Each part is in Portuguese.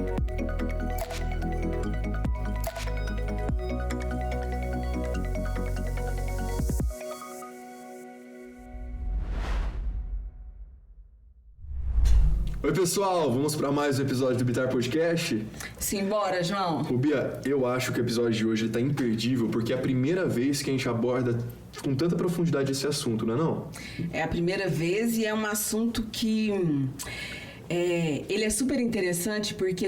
Oi pessoal, vamos para mais um episódio do Bitar Podcast? Simbora, João. Bia, eu acho que o episódio de hoje está imperdível porque é a primeira vez que a gente aborda com tanta profundidade esse assunto, não é não? É a primeira vez e é um assunto que... ele é super interessante porque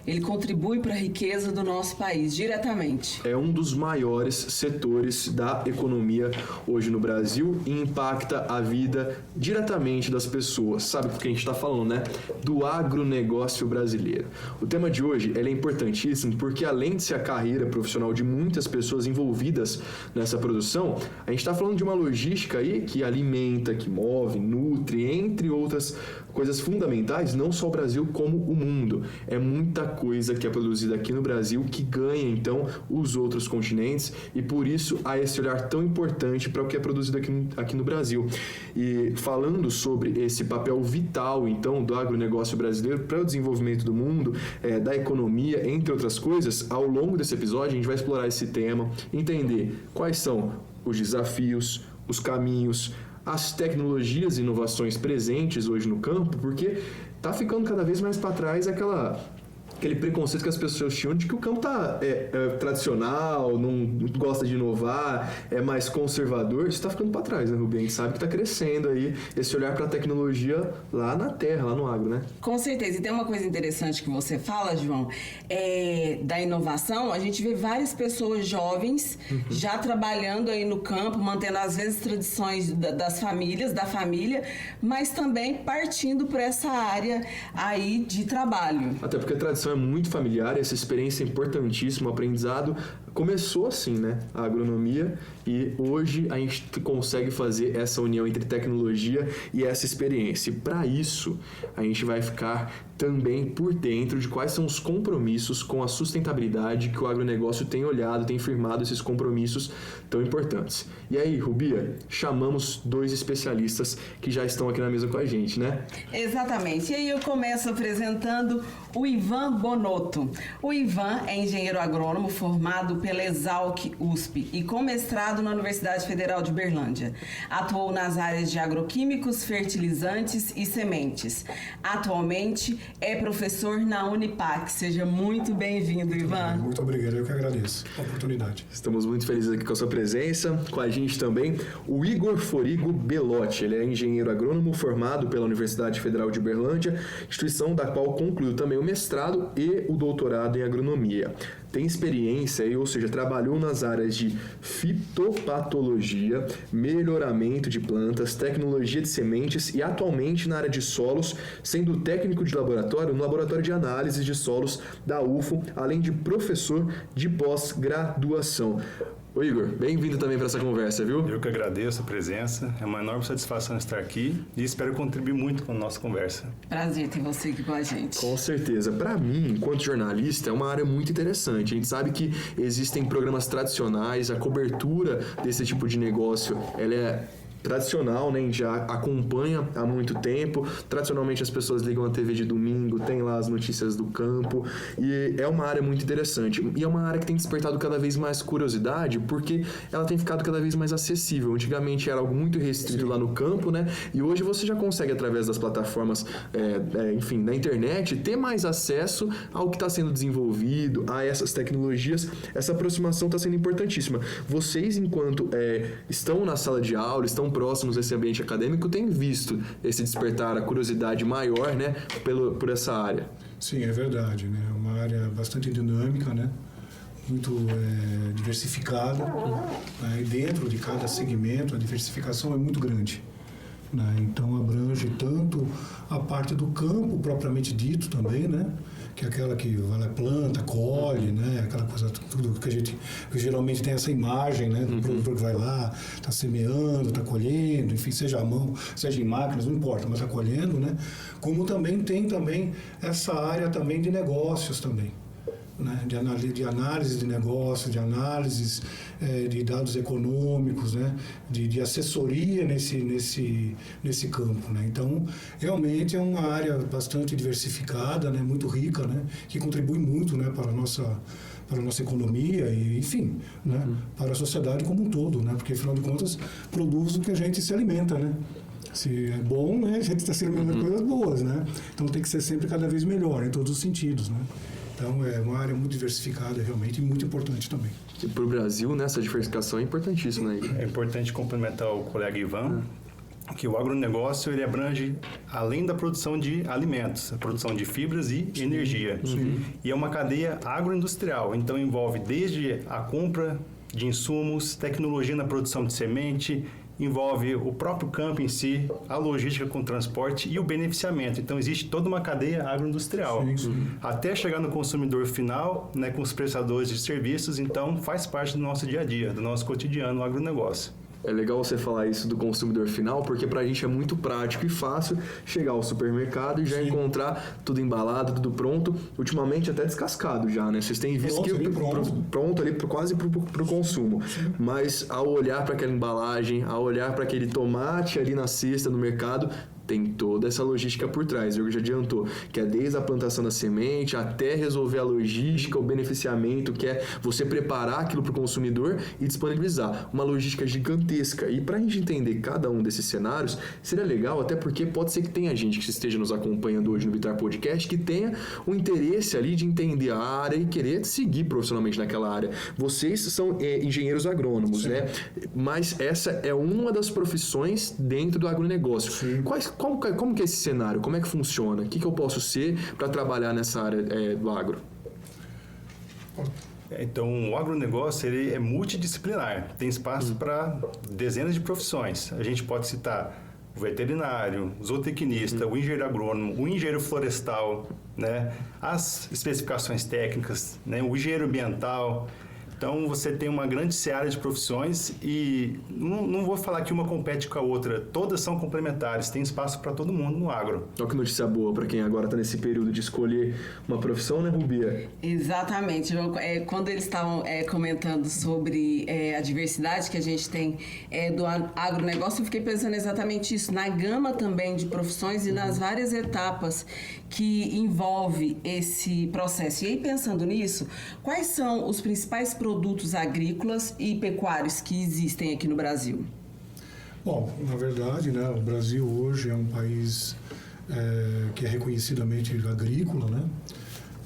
ele contribui para a riqueza do nosso país diretamente. É um dos maiores setores da economia hoje no Brasil e impacta a vida diretamente das pessoas. Sabe do que a gente está falando, né? Do agronegócio brasileiro. O tema de hoje é importantíssimo porque além de ser a carreira profissional de muitas pessoas envolvidas nessa produção, a gente está falando de uma logística aí que alimenta, que move, nutre, entre outras coisas fundamentais, não só o Brasil como o mundo. É muita coisa que é produzida aqui no Brasil que ganha, então, os outros continentes e por isso há esse olhar tão importante para o que é produzido aqui no Brasil. E falando sobre esse papel vital, então, do agronegócio brasileiro para o desenvolvimento do mundo, da economia, entre outras coisas, ao longo desse episódio a gente vai explorar esse tema, entender quais são os desafios, os caminhos, as tecnologias e inovações presentes hoje no campo, porque está ficando cada vez mais para trás aquele preconceito que as pessoas tinham de que o campo tá tradicional, não gosta de inovar, é mais conservador. Isso está ficando para trás, né, Rubem? A gente sabe que está crescendo aí esse olhar para a tecnologia lá na terra, lá no agro, né? Com certeza. E tem uma coisa interessante que você fala, João, da inovação. A gente vê várias pessoas jovens já trabalhando aí no campo, mantendo às vezes tradições das famílias, da família, mas também partindo para essa área aí de trabalho. Até porque a tradição é muito familiar, essa experiência é importantíssima, o aprendizado começou assim, né? A agronomia, e hoje a gente consegue fazer essa união entre tecnologia e essa experiência. E para isso, a gente vai ficar também por dentro de quais são os compromissos com a sustentabilidade que o agronegócio tem olhado, tem firmado esses compromissos tão importantes. E aí, Rubia, chamamos dois especialistas que já estão aqui na mesa com a gente, né? Exatamente. E aí eu começo apresentando o Ivan Bonotto. O Ivan é engenheiro agrônomo formado pela Exalc USP e com mestrado na Universidade Federal de Uberlândia. Atuou nas áreas de agroquímicos, fertilizantes e sementes. Atualmente é professor na Unipac. Seja muito bem-vindo, Ivan. Muito obrigado, eu que agradeço a oportunidade. Estamos muito felizes aqui com a sua presença. Com a gente também o Igor Forigo Belotti. Ele é engenheiro agrônomo formado pela Universidade Federal de Uberlândia, instituição da qual concluiu também o mestrado e o doutorado em agronomia. Tem experiência, ou seja, trabalhou nas áreas de fitopatologia, melhoramento de plantas, tecnologia de sementes e atualmente na área de solos, sendo técnico de laboratório no Laboratório de Análise de Solos da UFO, além de professor de pós-graduação. Ô Igor, bem-vindo também para essa conversa, viu? Eu que agradeço a presença, é uma enorme satisfação estar aqui e espero contribuir muito com a nossa conversa. Prazer ter você aqui com a gente. Com certeza. Para mim, enquanto jornalista, é uma área muito interessante. A gente sabe que existem programas tradicionais, a cobertura desse tipo de negócio, ela é tradicional, né? A gente já acompanha há muito tempo. Tradicionalmente as pessoas ligam a TV de domingo, tem lá as notícias do campo e é uma área muito interessante. E é uma área que tem despertado cada vez mais curiosidade porque ela tem ficado cada vez mais acessível. Antigamente era algo muito restrito lá no campo, né? E hoje você já consegue, através das plataformas, enfim, da internet, ter mais acesso ao que está sendo desenvolvido, a essas tecnologias. Essa aproximação está sendo importantíssima. Vocês, enquanto estão na sala de aula, estão próximos desse ambiente acadêmico, têm visto esse despertar, a curiosidade maior, né, por essa área? Sim, é verdade, né? É uma área bastante dinâmica, né? Muito diversificada, né? E dentro de cada segmento a diversificação é muito grande, né? Então abrange tanto a parte do campo propriamente dito também, né? Que é aquela que vai lá, planta, colhe, né? Aquela coisa, tudo que a gente que geralmente tem essa imagem, né? Do produtor que vai lá, está semeando, está colhendo, enfim, seja à mão, seja em máquinas, não importa, mas está colhendo, né? Como também tem essa área também de negócios também, né, de análise de negócio, de análises de dados econômicos, né, de assessoria nesse campo, né? Então, realmente é uma área bastante diversificada, né, muito rica, né, que contribui muito, né, para a nossa economia e, enfim, né, para a sociedade como um todo, né, porque, afinal de contas, produz o que a gente se alimenta, né? Se é bom, né, a gente está se alimentando de coisas boas, né? Então, tem que ser sempre cada vez melhor, em todos os sentidos, né? Então, é uma área muito diversificada, realmente, e muito importante também. E para o Brasil, né, essa diversificação é importantíssima, né? É importante complementar o colega Ivan, que o agronegócio ele abrange além da produção de alimentos, a produção de fibras e energia. E é uma cadeia agroindustrial, então envolve desde a compra de insumos, tecnologia na produção de semente, envolve o próprio campo em si, a logística com o transporte e o beneficiamento. Então, existe toda uma cadeia agroindustrial. Até chegar no consumidor final, né, com os prestadores de serviços, então faz parte do nosso dia a dia, do nosso cotidiano, o agronegócio. É legal você falar isso do consumidor final, porque pra gente é muito prático e fácil chegar ao supermercado e já encontrar tudo embalado, tudo pronto, ultimamente até descascado já, né? Vocês têm visto pronto ali quase pro consumo. Mas ao olhar para aquela embalagem, ao olhar para aquele tomate ali na cesta no mercado, tem toda essa logística por trás. O Igor já adiantou, que é desde a plantação da semente até resolver a logística, o beneficiamento, que é você preparar aquilo para o consumidor e disponibilizar. Uma logística gigantesca. E para a gente entender cada um desses cenários, seria legal, até porque pode ser que tenha gente que esteja nos acompanhando hoje no Vitar Podcast que tenha o interesse ali de entender a área e querer seguir profissionalmente naquela área. Vocês são engenheiros agrônomos, né? Mas essa é uma das profissões dentro do agronegócio. Como que é esse cenário? Como é que funciona? O que eu posso ser para trabalhar nessa área do agro? Então, o agronegócio ele é multidisciplinar. Tem espaço para dezenas de profissões. A gente pode citar o veterinário, o zootecnista, o engenheiro agrônomo, o engenheiro florestal, né? As especificações técnicas, né? O engenheiro ambiental. Então, você tem uma grande seara de profissões e não vou falar que uma compete com a outra. Todas são complementares, tem espaço para todo mundo no agro. Olha que notícia boa para quem agora está nesse período de escolher uma profissão, né, Rubia? Exatamente. Quando eles estavam comentando sobre a diversidade que a gente tem do agronegócio, eu fiquei pensando exatamente isso, na gama também de profissões e nas várias etapas que envolve esse processo. E aí, pensando nisso, quais são os principais produtos agrícolas e pecuários que existem aqui no Brasil? Bom, na verdade, né, o Brasil hoje é um país que é reconhecidamente agrícola, né?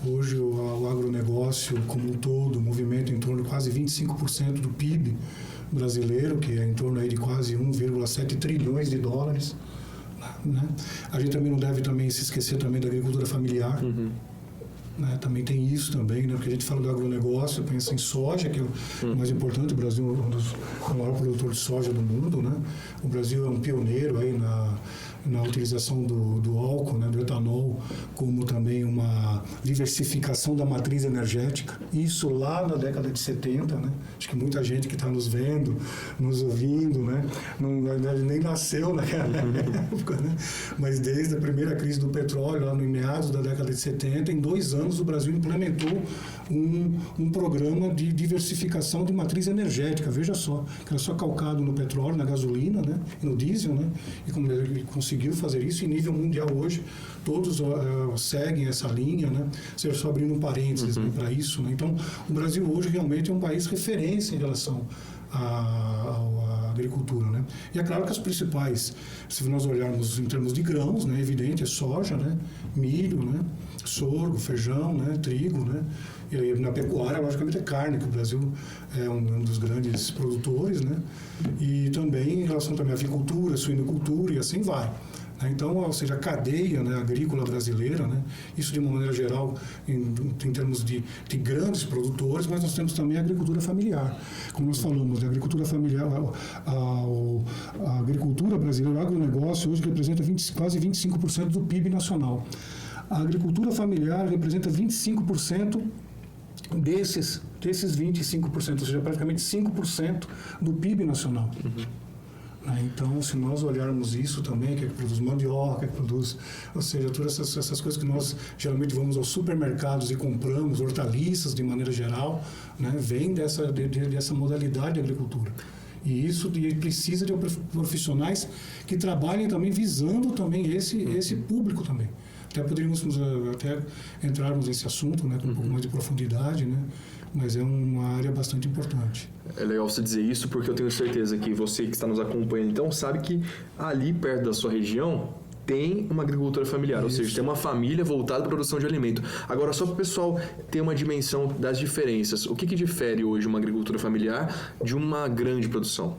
Hoje o agronegócio como um todo movimenta em torno de quase 25% do PIB brasileiro, que é em torno aí de quase 1,7 trilhões de dólares. Né? A gente também não deve se esquecer também da agricultura familiar. Né? Também tem isso também, né? Porque a gente fala do agronegócio, pensa em soja, que é o mais importante. O Brasil é o maior produtor de soja do mundo, né? O Brasil é um pioneiro aí na utilização do álcool, né, do etanol, como também uma diversificação da matriz energética. Isso lá na década de 70, né? Acho que muita gente que está nos vendo, nos ouvindo, né, nem nasceu naquela época, né? Mas desde a primeira crise do petróleo, lá no meados da década de 70, em 2 anos o Brasil implementou um programa de diversificação de matriz energética. Veja só, que era só calcado no petróleo, na gasolina, né, e no diesel, né? E como ele conseguiu fazer isso em nível mundial hoje, todos seguem essa linha, né? Só abrindo um parênteses para isso, né? Então, o Brasil hoje realmente é um país referência em relação à agricultura, né? E é claro que as principais, se nós olharmos em termos de grãos, né, evidente, é soja, né, milho, né, sorgo, feijão, né, trigo, né? E aí, na pecuária, logicamente, é carne, que o Brasil é um dos grandes produtores, né? E também em relação também à avicultura, suinocultura e assim vai. Então, ou seja, a cadeia, né, agrícola brasileira, né, isso de uma maneira geral em termos de grandes produtores, mas nós temos também a agricultura familiar. Como nós falamos, a agricultura familiar, a agricultura brasileira, o agronegócio hoje representa quase 25% do PIB nacional. A agricultura familiar representa 25% desses 25%, ou seja, praticamente 5% do PIB nacional. Então, se nós olharmos isso também, que produz mandioca, que produz, ou seja, todas essas coisas que nós geralmente vamos aos supermercados e compramos, hortaliças de maneira geral, né, vem dessa modalidade de agricultura. E isso precisa de profissionais que trabalhem também visando também esse público também. Até poderíamos entrarmos nesse assunto, né, com um pouco mais de profundidade, né? Mas é uma área bastante importante. É legal você dizer isso, porque eu tenho certeza que você que está nos acompanhando, então, sabe que ali perto da sua região tem uma agricultura familiar, ou seja, tem uma família voltada para a produção de alimento. Agora, só para o pessoal ter uma dimensão das diferenças, o que difere hoje uma agricultura familiar de uma grande produção?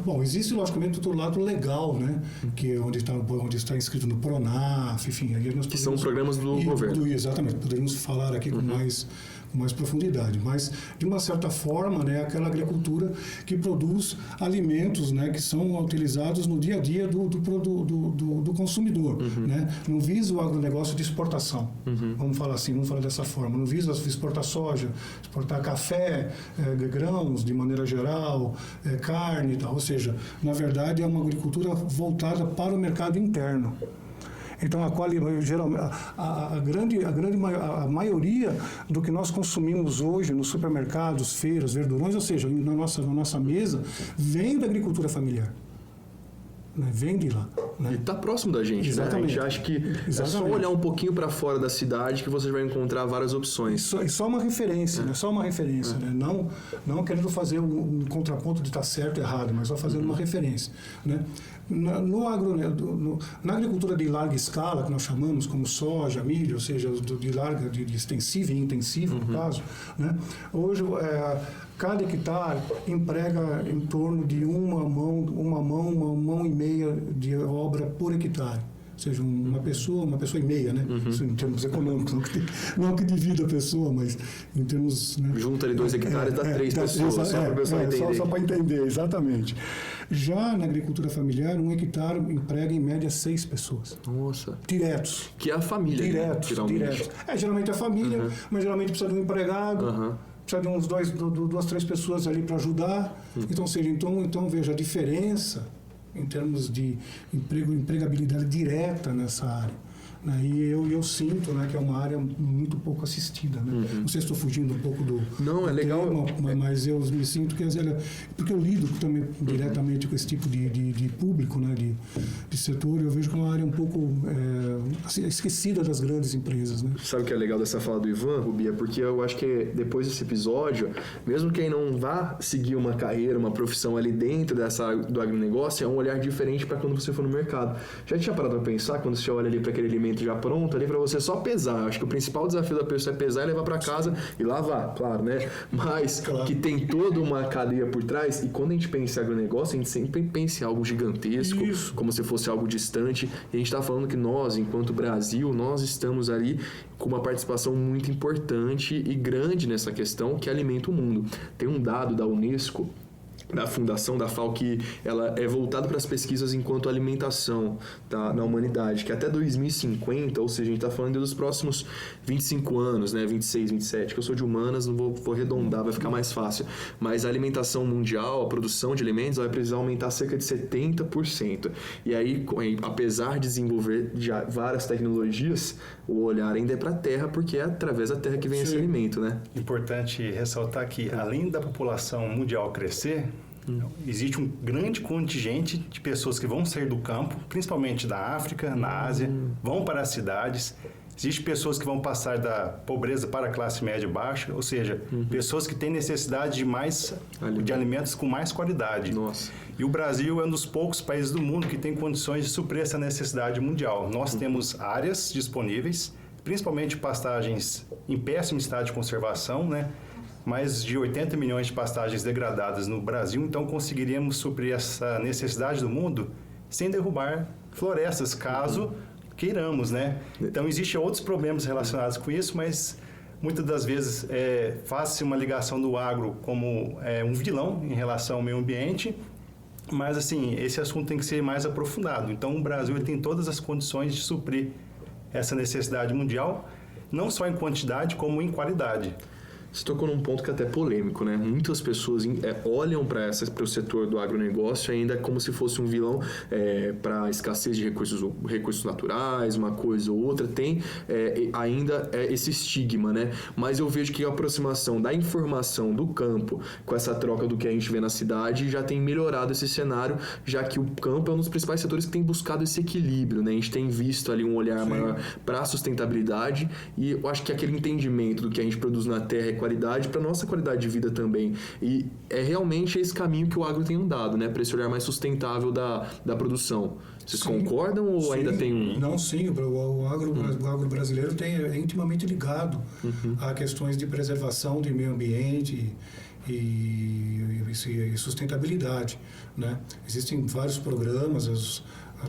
Bom, existe logicamente do lado legal, né? Que é onde está inscrito no Pronaf, enfim. Aí nós que são programas do governo. Exatamente, poderíamos falar aqui com mais profundidade, mas de uma certa forma, né, aquela agricultura que produz alimentos, né, que são utilizados no dia a dia do consumidor, né? Não visa o agronegócio de exportação, vamos falar dessa forma, não visa exportar soja, exportar café, grãos de maneira geral, carne e tal, ou seja, na verdade é uma agricultura voltada para o mercado interno. Então, a maioria do que nós consumimos hoje nos supermercados, feiras, verdurões, ou seja, na nossa mesa, vem da agricultura familiar. Né? Vem de lá. Né? E está próximo da gente, exatamente. né? A gente acha que é só olhar um pouquinho para fora da cidade que você vai encontrar várias opções. Só uma referência, né? Só uma referência. Né? Não querendo fazer um contraponto de estar certo ou errado, mas só fazendo uma referência. Né? Na agricultura de larga escala, que nós chamamos como soja, milho, ou seja, de extensiva e intensiva, no caso, né? Hoje, cada hectare emprega em torno de uma mão e meia de obra por hectare. Ou seja, uma pessoa e meia, né? Isso em termos econômicos, não que divida a pessoa, mas em termos... Né? Junta ali 2 hectares, dá 3 pessoas, só para o pessoal entender. Só para entender, exatamente. Já na agricultura familiar, 1 hectare emprega em média 6 pessoas. Nossa. Diretos. Que é a família, diretos. Geralmente a família, mas geralmente precisa de um empregado. Precisa de uns 2, 3 pessoas ali para ajudar. Então, veja, a diferença em termos de empregabilidade direta nessa área. E eu sinto, né, que é uma área muito pouco assistida. Né? Não sei se estou fugindo um pouco do legal. tema, mas eu me sinto que porque eu lido também diretamente com esse tipo de público, né, de setor, eu vejo que é uma área um pouco esquecida das grandes empresas. Né? Sabe o que é legal dessa fala do Ivan, Rubia? Porque eu acho que depois desse episódio, mesmo quem não vá seguir uma carreira, uma profissão ali dentro do agronegócio, é um olhar diferente para quando você for no mercado. Já tinha parado para pensar, quando você olha ali para aquele alimento já pronto ali para você só pesar. Acho que o principal desafio da pessoa é pesar e levar para casa e lavar, claro, né? Mas que tem toda uma cadeia por trás, e quando a gente pensa em agronegócio, a gente sempre pensa em algo gigantesco, como se fosse algo distante, e a gente está falando que nós, enquanto Brasil, nós estamos ali com uma participação muito importante e grande nessa questão que alimenta o mundo. Tem um dado da Unesco, da Fundação da FAO, que ela é voltada para as pesquisas enquanto alimentação na humanidade, que até 2050, ou seja, a gente está falando dos próximos 25 anos, né, 26, 27, que eu sou de humanas, não vou arredondar, vai ficar mais fácil, mas a alimentação mundial, a produção de alimentos, vai precisar aumentar cerca de 70%. E aí, apesar de desenvolver já várias tecnologias, o olhar ainda é para a terra, porque é através da terra que vem esse alimento, né? Importante ressaltar que, além da população mundial crescer, existe um grande contingente de pessoas que vão sair do campo, principalmente da África, na Ásia, vão para as cidades. Existem pessoas que vão passar da pobreza para a classe média baixa, ou seja, pessoas que têm necessidade de alimentos com mais qualidade. Nossa. E o Brasil é um dos poucos países do mundo que tem condições de suprir essa necessidade mundial. Nós temos áreas disponíveis, principalmente pastagens em péssimo estado de conservação, né? Mais de 80 milhões de pastagens degradadas no Brasil, então conseguiríamos suprir essa necessidade do mundo sem derrubar florestas, caso queiramos, né? Então, existem outros problemas relacionados com isso, mas muitas das vezes faz-se uma ligação do agro como um vilão em relação ao meio ambiente, mas, assim, esse assunto tem que ser mais aprofundado. Então, o Brasil ele tem todas as condições de suprir essa necessidade mundial, não só em quantidade, como em qualidade. Você tocou num ponto que é até polêmico, né? Muitas pessoas olham para o setor do agronegócio ainda como se fosse um vilão para escassez de recursos naturais, uma coisa ou outra. Tem ainda esse estigma, né? Mas eu vejo que a aproximação da informação do campo com essa troca do que a gente vê na cidade já tem melhorado esse cenário, já que o campo é um dos principais setores que tem buscado esse equilíbrio, né? A gente tem visto ali um olhar maior para a sustentabilidade e eu acho que aquele entendimento do que a gente produz na terra é qualidade para nossa qualidade de vida também. E é realmente esse caminho que o agro tem andado, né? Para esse olhar mais sustentável da produção. Vocês concordam ou ainda tem um... Não, sim. O agro brasileiro é intimamente ligado a questões de preservação do meio ambiente e sustentabilidade, né? Existem vários programas,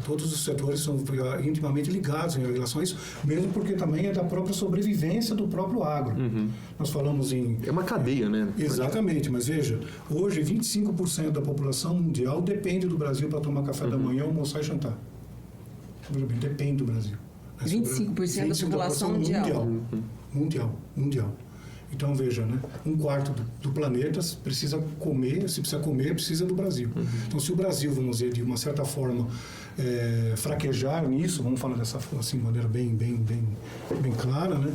todos os setores são intimamente ligados em relação a isso, mesmo porque também é da própria sobrevivência do próprio agro. Nós falamos em... É uma cadeia, né? Exatamente, mas veja, hoje 25% da população mundial depende do Brasil para tomar café da manhã, almoçar e jantar. Depende do Brasil. 25% da população mundial. Mundial. Então, veja, né? 1/4 do planeta precisa comer, se precisa comer, precisa do Brasil. Então, se o Brasil, vamos dizer, de uma certa forma, fraquejar nisso, vamos falar dessa forma, assim, de maneira bem clara, né?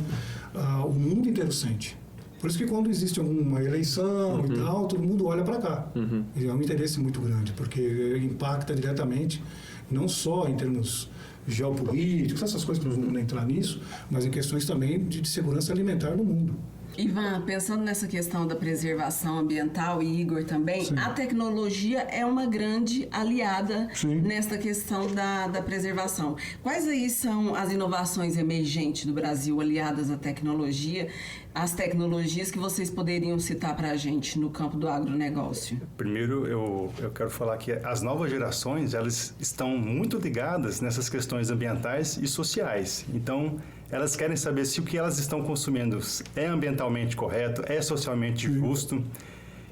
O mundo inteiro sente. Por isso que quando existe alguma eleição e tal, todo mundo olha para cá. É um interesse muito grande, porque impacta diretamente, não só em termos geopolíticos, essas coisas que nós vamos entrar nisso, mas em questões também de segurança alimentar no mundo. Ivan, pensando nessa questão da preservação ambiental, e Igor também, a tecnologia é uma grande aliada nesta questão da preservação. Quais aí são as inovações emergentes do Brasil aliadas à tecnologia, as tecnologias que vocês poderiam citar para a gente no campo do agronegócio? Primeiro, eu quero falar que as novas gerações, elas estão muito ligadas nessas questões ambientais e sociais. Então, elas querem saber se o que elas estão consumindo é ambientalmente correto, é socialmente justo.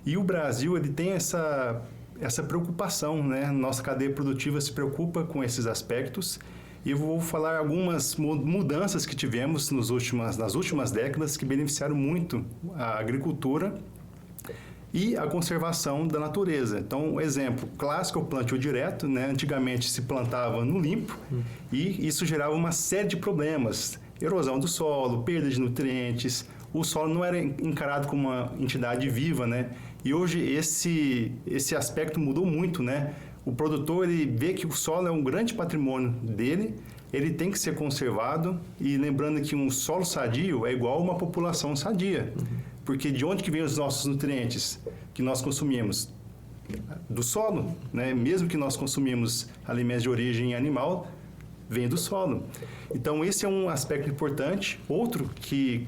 E o Brasil, ele tem essa preocupação, né? Nossa cadeia produtiva se preocupa com esses aspectos. E eu vou falar algumas mudanças que tivemos nas últimas décadas que beneficiaram muito a agricultura e a conservação da natureza. Então, um exemplo clássico é o plantio direto, né? Antigamente se plantava no limpo e isso gerava uma série de problemas. Erosão do solo, perda de nutrientes, o solo não era encarado como uma entidade viva, né? E hoje esse aspecto mudou muito, né? O produtor, ele vê que o solo é um grande patrimônio dele, ele tem que ser conservado e lembrando que um solo sadio é igual a uma população sadia. Porque de onde que vem os nossos nutrientes que nós consumimos? Do solo, né? Mesmo que nós consumimos alimentos de origem animal, vem do solo. Então, esse é um aspecto importante. Outro que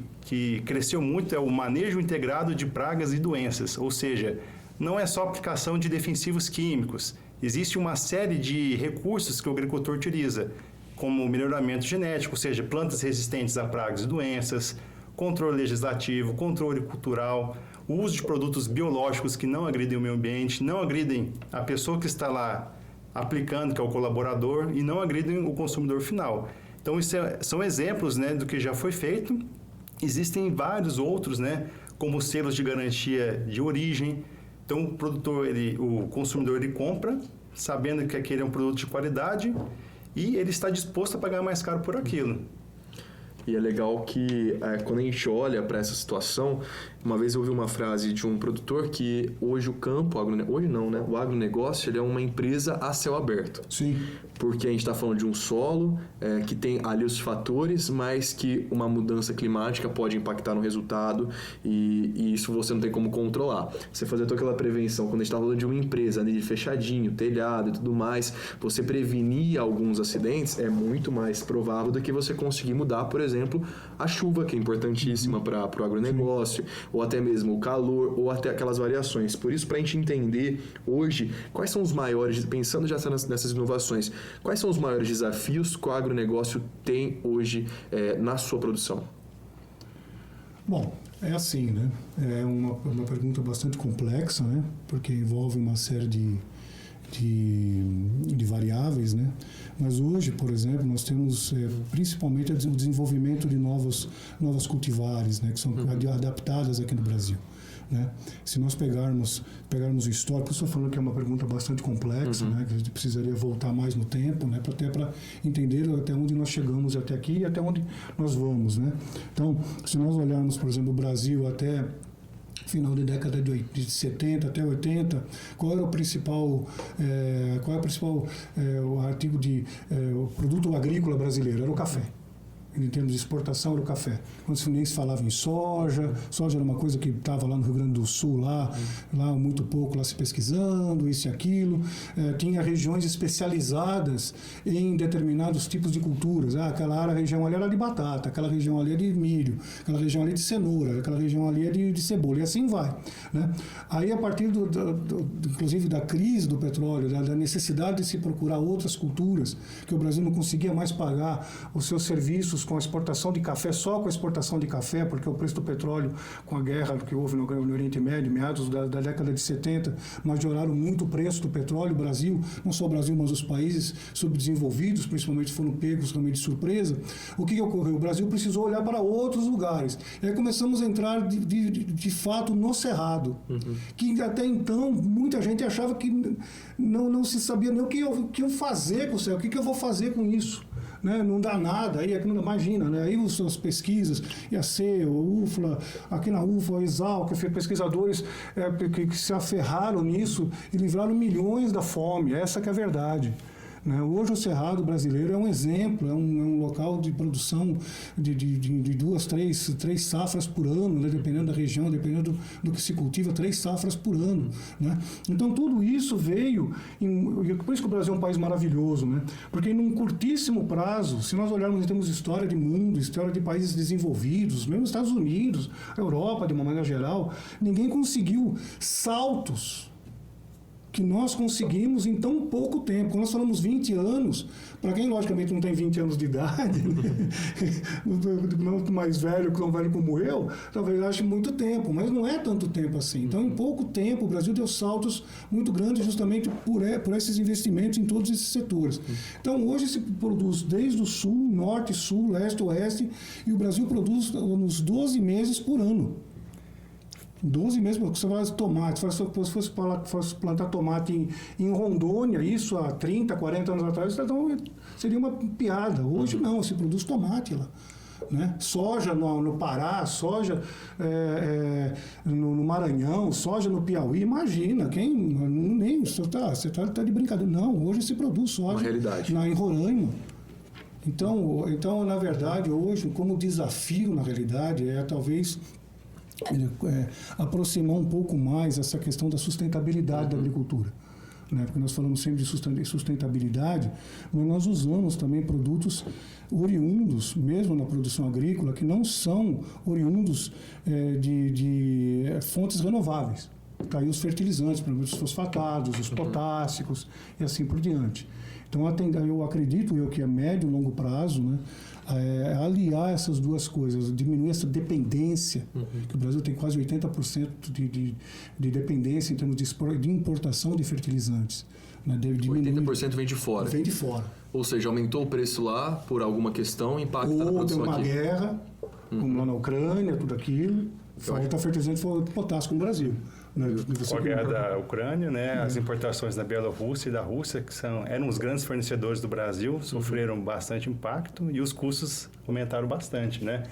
cresceu muito é o manejo integrado de pragas e doenças, ou seja, não é só aplicação de defensivos químicos. Existe uma série de recursos que o agricultor utiliza, como melhoramento genético, ou seja, plantas resistentes a pragas e doenças, controle legislativo, controle cultural, o uso de produtos biológicos que não agridem o meio ambiente, não agridem a pessoa que está lá aplicando, que é o colaborador, e não agridem o consumidor final. Então, isso são exemplos, né, do que já foi feito. Existem vários outros, né, como selos de garantia de origem. Então, o consumidor, ele compra, sabendo que aquele é um produto de qualidade, e ele está disposto a pagar mais caro por aquilo. E é legal que quando a gente olha para essa situação, uma vez eu ouvi uma frase de um produtor que hoje o campo, hoje não, né? O agronegócio, ele é uma empresa a céu aberto. Sim. Porque a gente está falando de um solo que tem ali os fatores, mas que uma mudança climática pode impactar no resultado e isso você não tem como controlar. Você fazer toda aquela prevenção, quando a gente está falando de uma empresa ali fechadinho, telhado e tudo mais, você prevenir alguns acidentes é muito mais provável do que você conseguir mudar, por exemplo, a chuva, que é importantíssima para o agronegócio, ou até mesmo o calor, ou até aquelas variações. Por isso, para a gente entender hoje quais são os maiores, pensando já nessas inovações, quais são os maiores desafios que o agronegócio tem hoje na sua produção? Bom, é assim, né? É uma pergunta bastante complexa, né? Porque envolve uma série de de variáveis, né? Mas hoje, por exemplo, nós temos principalmente o desenvolvimento de novas cultivares, né? Que são adaptadas aqui no Brasil. Né? Se nós pegarmos o histórico, estou falando que é uma pergunta bastante complexa, né? Que a gente precisaria voltar mais no tempo, né? Até para entender até onde nós chegamos até aqui e até onde nós vamos, né? Então, se nós olharmos, por exemplo, o Brasil até final da década de 70 até 80, qual é o principal o artigo o produto agrícola brasileiro? Era o café. Em termos de exportação, era o café. Quando nem se falava em soja era uma coisa que estava lá no Rio Grande do Sul, lá muito pouco, lá se pesquisando, isso e aquilo. Tinha regiões especializadas em determinados tipos de culturas. Aquela região ali era de batata, aquela região ali é de milho, aquela região ali é de cenoura, aquela região ali é de cebola, e assim vai. Né? Aí, a partir inclusive da crise do petróleo, da necessidade de se procurar outras culturas, que o Brasil não conseguia mais pagar os seus serviços com a exportação de café, só com a exportação de café, porque o preço do petróleo, com a guerra que houve no Oriente Médio, meados da década de 70, majoraram muito o preço do petróleo. O Brasil, não só o Brasil, mas os países subdesenvolvidos, principalmente, foram pegos realmente de surpresa. O que ocorreu? O Brasil precisou olhar para outros lugares. E aí começamos a entrar, de fato, no Cerrado, que até então muita gente achava que não se sabia nem o que eu fazer com o Cerrado, o que eu vou fazer com isso. Né? Não dá nada, aí imagina, né? Aí as pesquisas, IAC, o UFLA, aqui na UFLA, a Exalc, pesquisadores que se aferraram nisso e livraram milhões da fome, essa que é a verdade. Né? Hoje o Cerrado brasileiro é um exemplo, é um local de produção de 2, 3 safras por ano, né? Dependendo da região, dependendo do que se cultiva, 3 safras por ano. Né? Então tudo isso veio, por isso que o Brasil é um país maravilhoso, né? Porque num curtíssimo prazo, se nós olharmos em termos de história de mundo, história de países desenvolvidos, mesmo os Estados Unidos, a Europa de uma maneira geral, ninguém conseguiu saltos que nós conseguimos em tão pouco tempo. Quando nós falamos 20 anos, para quem logicamente não tem 20 anos de idade, não mais velho, tão velho como eu, talvez ache muito tempo, mas não é tanto tempo assim. Então, em pouco tempo, o Brasil deu saltos muito grandes justamente por esses investimentos em todos esses setores. Então, hoje se produz desde o sul, norte, sul, leste, oeste, e o Brasil produz nos 12 meses por ano. 12 meses, você faz tomate, se fosse plantar tomate em Rondônia, isso há 30, 40 anos atrás, então seria uma piada. Hoje não, se produz tomate lá. Né? Soja no Pará, soja no Maranhão, soja no Piauí, imagina, você está de brincadeira. Não, hoje se produz soja uma realidade. Em Roraima. Então, na verdade, hoje, como desafio, na realidade, talvez aproximar um pouco mais essa questão da sustentabilidade da agricultura. Né? Porque nós falamos sempre de sustentabilidade, mas nós usamos também produtos oriundos, mesmo na produção agrícola, que não são oriundos de fontes renováveis. Tá aí os fertilizantes, por exemplo, os fosfatados, os potássicos e assim por diante. Então, eu acredito que a médio e longo prazo, né, aliar essas duas coisas, diminuir essa dependência, que o Brasil tem quase 80% de dependência em termos de importação de fertilizantes. Né, 80% vem de fora. Vem de fora. Ou seja, aumentou o preço lá por alguma questão, impacta na produção aqui. Ou tem uma guerra, como lá na Ucrânia, tudo aquilo, falta fertilizante e potássio no Brasil. Né? Com a guerra da Ucrânia, né, as importações da Bielorrússia e da Rússia, que eram os grandes fornecedores do Brasil, sofreram bastante impacto e os custos aumentaram bastante. Né?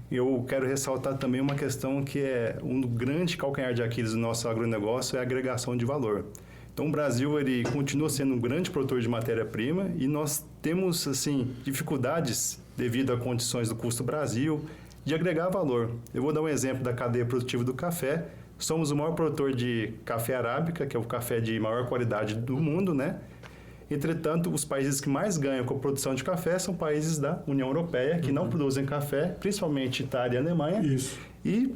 Eu quero ressaltar também uma questão que é um grande calcanhar de Aquiles do nosso agronegócio, é a agregação de valor. Então, o Brasil ele continua sendo um grande produtor de matéria-prima e nós temos assim, dificuldades devido a condições do custo Brasil de agregar valor. Eu vou dar um exemplo da cadeia produtiva do café. Somos o maior produtor de café arábica, que é o café de maior qualidade do mundo, né? Entretanto, os países que mais ganham com a produção de café são países da União Europeia, que não produzem café, principalmente Itália e Alemanha. Isso. E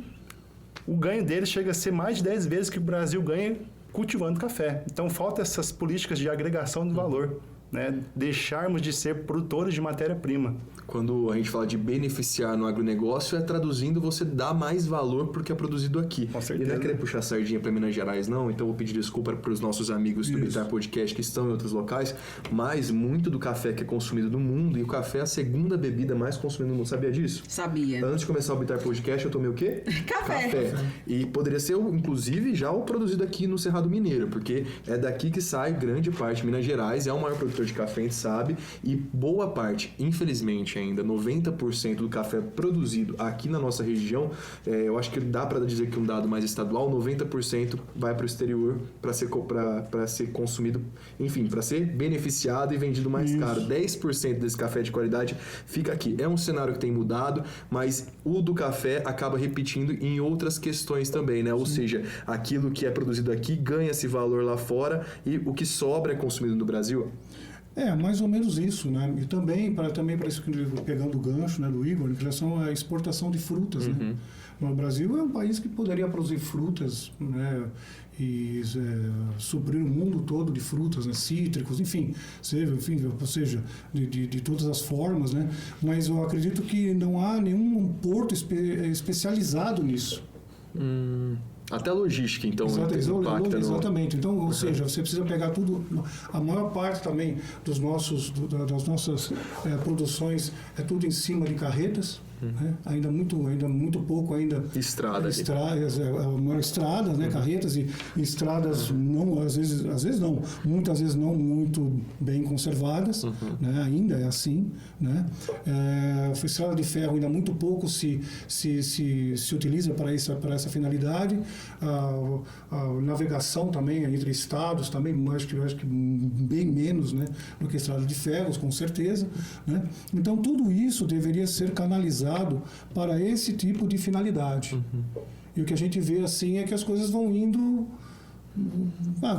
o ganho deles chega a ser mais de 10 vezes que o Brasil ganha cultivando café. Então, falta essas políticas de agregação de valor. né, deixarmos de ser produtores de matéria-prima. Quando a gente fala de beneficiar no agronegócio, é traduzindo você dar mais valor para o que é produzido aqui. Com certeza. E não é querer puxar sardinha para Minas Gerais, não. Então, eu vou pedir desculpa para os nossos amigos do Bitar Podcast que estão em outros locais, mas muito do café que é consumido no mundo, e o café é a segunda bebida mais consumida no mundo. Sabia disso? Sabia. Antes de começar o Bitar Podcast, eu tomei o quê? Café. E poderia ser, inclusive, já o produzido aqui no Cerrado Mineiro, porque é daqui que sai grande parte. Minas Gerais é o maior produtor de café, a gente sabe, e boa parte, infelizmente ainda, 90% do café produzido aqui na nossa região, eu acho que dá para dizer que um dado mais estadual, 90% vai para o exterior para ser consumido, enfim, para ser beneficiado e vendido mais caro. 10% desse café de qualidade fica aqui. É um cenário que tem mudado, mas o do café acaba repetindo em outras questões também, né? Ou seja, aquilo que é produzido aqui ganha esse valor lá fora e o que sobra é consumido no Brasil. Mais ou menos isso, né? E também para isso que pegando o gancho, né, do Igor, em relação à exportação de frutas, né? O Brasil é um país que poderia produzir frutas, né, e suprir o mundo todo de frutas, né, cítricos, enfim, ou seja, de todas as formas, né? Mas eu acredito que não há nenhum porto especializado nisso. Até a logística, então, impacta. Exatamente. Então, ou seja, você precisa pegar tudo. A maior parte também das nossas produções é tudo em cima de carretas. Né? Ainda muito pouco estradas, né? Carretas e estradas não, às vezes não, muitas vezes não muito bem conservadas, né? Ainda é assim, né? Estrada de ferro ainda muito pouco se utiliza para essa finalidade. A navegação também entre estados também acho que bem menos, né, do que estrada de ferros, com certeza, né? Então tudo isso deveria ser canalizado para esse tipo de finalidade. E o que a gente vê assim é que as coisas vão indo.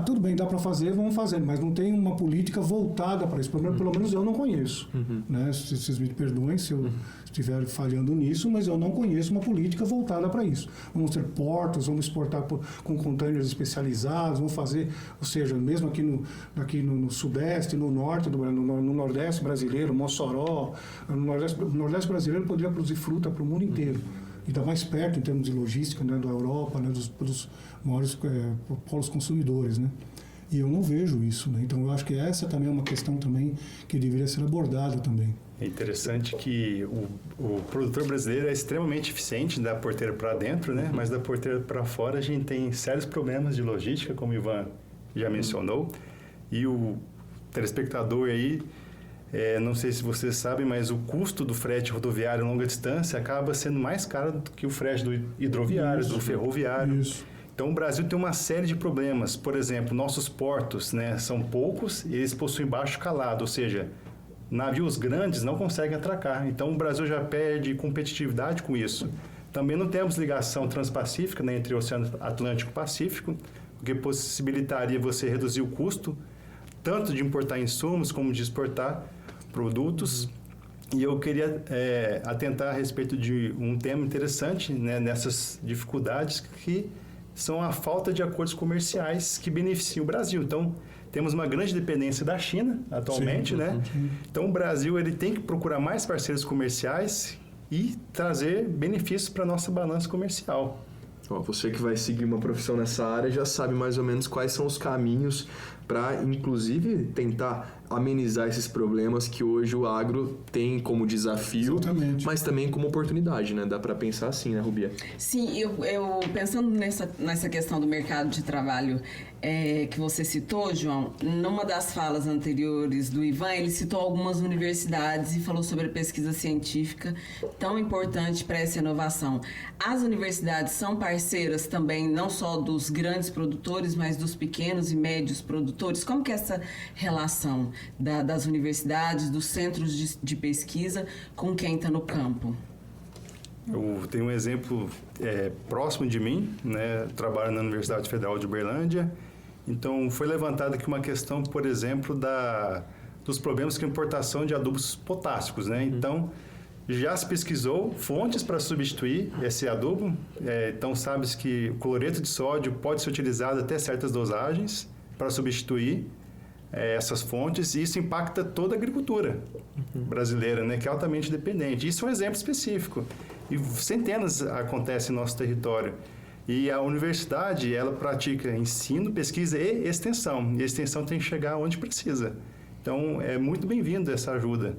Tudo bem, dá para fazer, vamos fazer, mas não tem uma política voltada para isso. Pelo menos eu não conheço. Né? Vocês me perdoem se eu estiver falhando nisso, mas eu não conheço uma política voltada para isso. Vamos ter portos, vamos exportar com containers especializados, vamos fazer, ou seja, mesmo aqui no Sudeste, no Norte, no Nordeste brasileiro, Mossoró, no Nordeste brasileiro poderia produzir fruta para o mundo inteiro. E está mais perto em termos de logística, né, da Europa, né, dos maiores polos consumidores, né? E eu não vejo isso, né? Então eu acho que essa também é uma questão também que deveria ser abordada também. É interessante que o produtor brasileiro é extremamente eficiente da porteira para dentro, né? Mas da porteira para fora a gente tem sérios problemas de logística, como o Ivan já mencionou. E o telespectador aí, não sei se vocês sabem, mas o custo do frete rodoviário longa distância acaba sendo mais caro do que o frete do hidroviário, do ferroviário. Isso. Então, o Brasil tem uma série de problemas. Por exemplo, nossos portos, né, são poucos e eles possuem baixo calado, ou seja, navios grandes não conseguem atracar. Então, o Brasil já perde competitividade com isso. Também não temos ligação transpacífica, né, entre o Oceano Atlântico e Pacífico, o que possibilitaria você reduzir o custo tanto de importar insumos como de exportar produtos. E eu queria atentar a respeito de um tema interessante, né, nessas dificuldades, que são a falta de acordos comerciais que beneficiam o Brasil. Então, temos uma grande dependência da China atualmente, sim, né? Sim. Então, o Brasil ele tem que procurar mais parceiros comerciais e trazer benefícios para a nossa balança comercial. Você que vai seguir uma profissão nessa área já sabe mais ou menos quais são os caminhos para, inclusive, tentar amenizar esses problemas que hoje o agro tem como desafio, exatamente, mas também como oportunidade, né? Dá para pensar assim, né, Rubia? Sim, eu pensando nessa questão do mercado de trabalho que você citou, João, numa das falas anteriores do Ivan, ele citou algumas universidades e falou sobre a pesquisa científica tão importante para essa inovação. As universidades são parceiras também, não só dos grandes produtores, mas dos pequenos e médios produtores. Como que é essa relação das universidades, dos centros de pesquisa com quem está no campo? Eu tenho um exemplo próximo de mim, né? Trabalho na Universidade Federal de Uberlândia. Então, foi levantada aqui uma questão, por exemplo, dos problemas com a importação de adubos potássicos, né? Então, já se pesquisou fontes para substituir esse adubo. Então, sabe-se que o cloreto de sódio pode ser utilizado até certas dosagens para substituir essas fontes, e isso impacta toda a agricultura brasileira, né, que é altamente dependente. Isso é um exemplo específico. E centenas acontecem no nosso território. E a universidade, ela pratica ensino, pesquisa e extensão. E a extensão tem que chegar onde precisa. Então, é muito bem-vindo essa ajuda.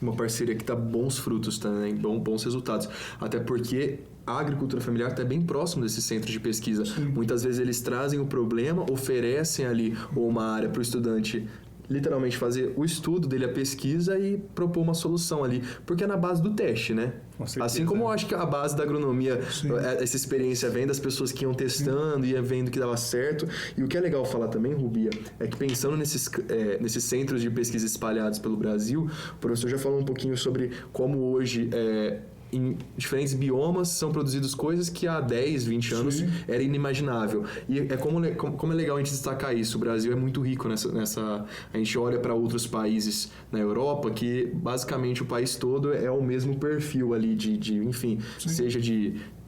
Uma parceria que dá bons frutos também, bons resultados. Até porque a agricultura familiar está bem próximo desses centros de pesquisa. Sim. Muitas vezes eles trazem o problema, oferecem ali uma área para o estudante literalmente fazer o estudo dele, a pesquisa, e propor uma solução ali. Porque é na base do teste, né? Assim como eu acho que a base da agronomia, essa experiência vem das pessoas que iam testando, ia vendo que dava certo. E o que é legal falar também, Rubia, é que pensando nesses centros de pesquisa espalhados pelo Brasil, o professor já falou um pouquinho sobre como hoje... em diferentes biomas são produzidas coisas que há 10, 20 anos era inimaginável. E como é legal a gente destacar isso. O Brasil é muito rico nessa... A gente olha para outros países na Europa que basicamente o país todo é o mesmo perfil ali enfim, seja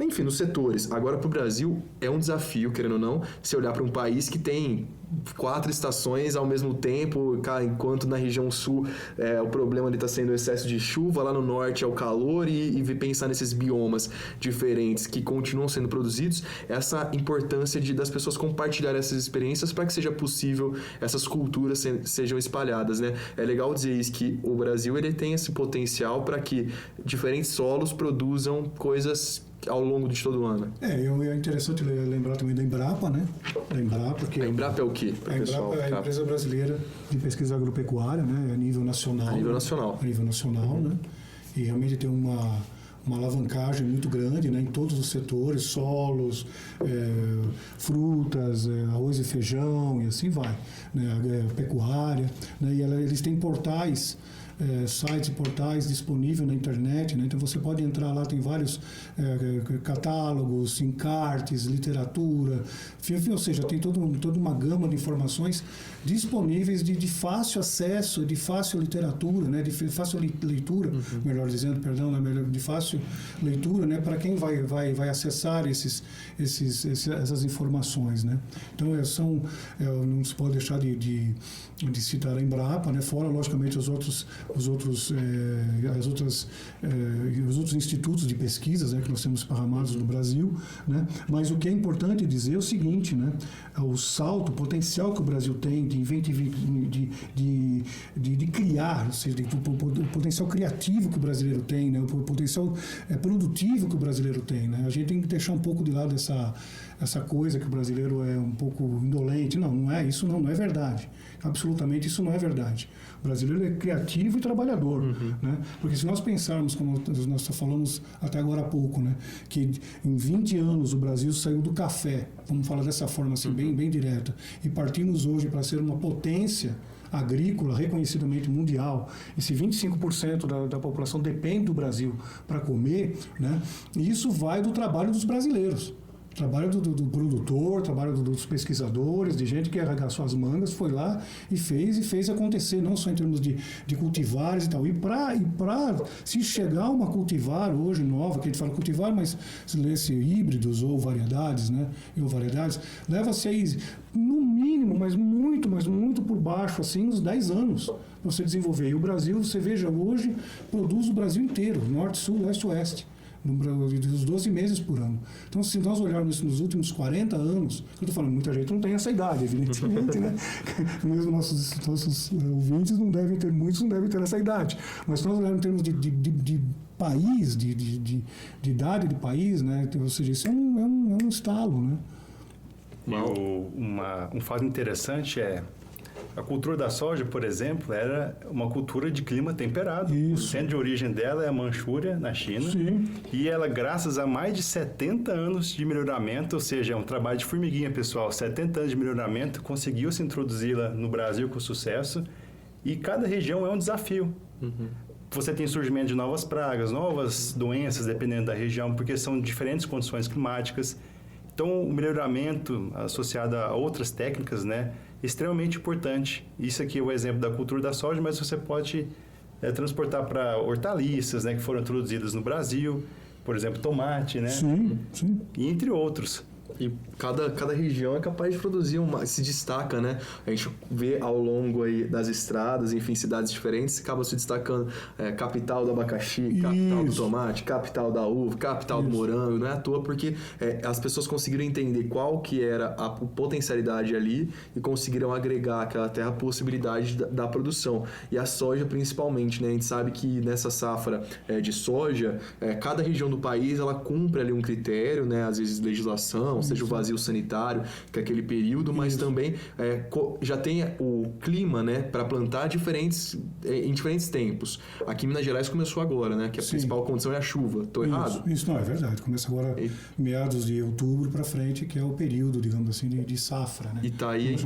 enfim, nos setores. Agora, para o Brasil, é um desafio, querendo ou não, se olhar para um país que tem 4 estações ao mesmo tempo, enquanto na região sul o problema está sendo o excesso de chuva, lá no norte é o calor, e pensar nesses biomas diferentes que continuam sendo produzidos, essa importância das pessoas compartilharem essas experiências para que seja possível essas culturas sejam espalhadas, né? É legal dizer isso, que o Brasil ele tem esse potencial para que diferentes solos produzam coisas ao longo de todo o ano. É interessante lembrar também da Embrapa, né? Da Embrapa, que a Embrapa é o quê? A Embrapa é a empresa brasileira de pesquisa agropecuária, né? A nível nacional. A nível nacional, né? E realmente tem uma alavancagem muito grande, né, em todos os setores, solos, frutas, arroz e feijão, e assim vai, né, pecuária, né, e eles têm portais, sites e portais disponíveis na internet, né? Então você pode entrar lá, tem vários catálogos, encartes, literatura, enfim, ou seja, tem toda uma gama de informações disponíveis de fácil acesso, de fácil literatura, né? De fácil leitura, melhor dizendo, perdão, né? De fácil leitura, né? Para quem vai acessar essas informações, né? Então não se pode deixar de citar a Embrapa, né? Fora, logicamente, os outros institutos de pesquisas, né, que nós temos esparramados no Brasil, né? Mas o que é importante dizer é o seguinte, né? O salto, o potencial que o Brasil tem de criar, ou seja, o potencial criativo que o brasileiro tem, né? O potencial produtivo que o brasileiro tem, né? A gente tem que deixar um pouco de lado essa coisa que o brasileiro é um pouco indolente. Não é isso, não é verdade. Absolutamente isso não é verdade. O brasileiro é criativo e trabalhador, né? Porque se nós pensarmos, como nós falamos até agora há pouco, né, que em 20 anos o Brasil saiu do café, vamos falar dessa forma assim, bem direta, e partimos hoje para ser uma potência agrícola reconhecidamente mundial, e se 25% da população depende do Brasil para comer, né, isso vai do trabalho dos brasileiros. Trabalho do produtor, trabalho dos pesquisadores, de gente que arregaçou as mangas, foi lá e fez acontecer, não só em termos de cultivares e tal. E para se chegar a uma cultivar hoje nova, que a gente fala cultivar, mas se lê-se híbridos ou variedades, né? Leva-se aí, no mínimo, mas muito por baixo, assim, uns 10 anos para você desenvolver. E o Brasil, você veja, hoje produz o Brasil inteiro, norte, sul, leste, oeste. Dos 12 meses por ano. Então, se nós olharmos nos últimos 40 anos, eu estou falando, muita gente não tem essa idade, evidentemente, né? Mesmo nossos ouvintes muitos não devem ter essa idade. Mas se nós olharmos em termos de país, de idade de país, né? Ou seja, isso é um estalo, né? E um fato interessante é a cultura da soja, por exemplo, era uma cultura de clima temperado. Isso. O centro de origem dela é a Manchúria, na China. Sim. E ela, graças a mais de 70 anos de melhoramento, ou seja, é um trabalho de formiguinha, pessoal, 70 anos de melhoramento, conseguiu se introduzi-la no Brasil com sucesso. E cada região é um desafio. Você tem surgimento de novas pragas, novas doenças, dependendo da região, porque são diferentes condições climáticas. Então, o melhoramento associado a outras técnicas, né, é extremamente importante. Isso aqui é o exemplo da cultura da soja, mas você pode transportar para hortaliças, né, que foram introduzidas no Brasil, por exemplo, tomate, né? Sim. E entre outros. E cada região é capaz de produzir se destaca, né? A gente vê ao longo aí das estradas, enfim, cidades diferentes, acaba se destacando capital do abacaxi, capital do tomate, capital da uva, capital do morango. Não é à toa porque as pessoas conseguiram entender qual que era a potencialidade ali e conseguiram agregar àquela terra a possibilidade da produção. E a soja principalmente, né? A gente sabe que nessa safra de soja, cada região do país ela cumpre ali um critério, né? Às vezes legislação, seja o vazio sanitário, que é aquele período, mas também já tem o clima, né, para plantar em diferentes tempos. Aqui em Minas Gerais começou agora, né, que a principal condição é a chuva. Estou errado? Isso não é verdade. Começa agora meados de outubro para frente, que é o período, digamos assim, de safra, né? E tá aí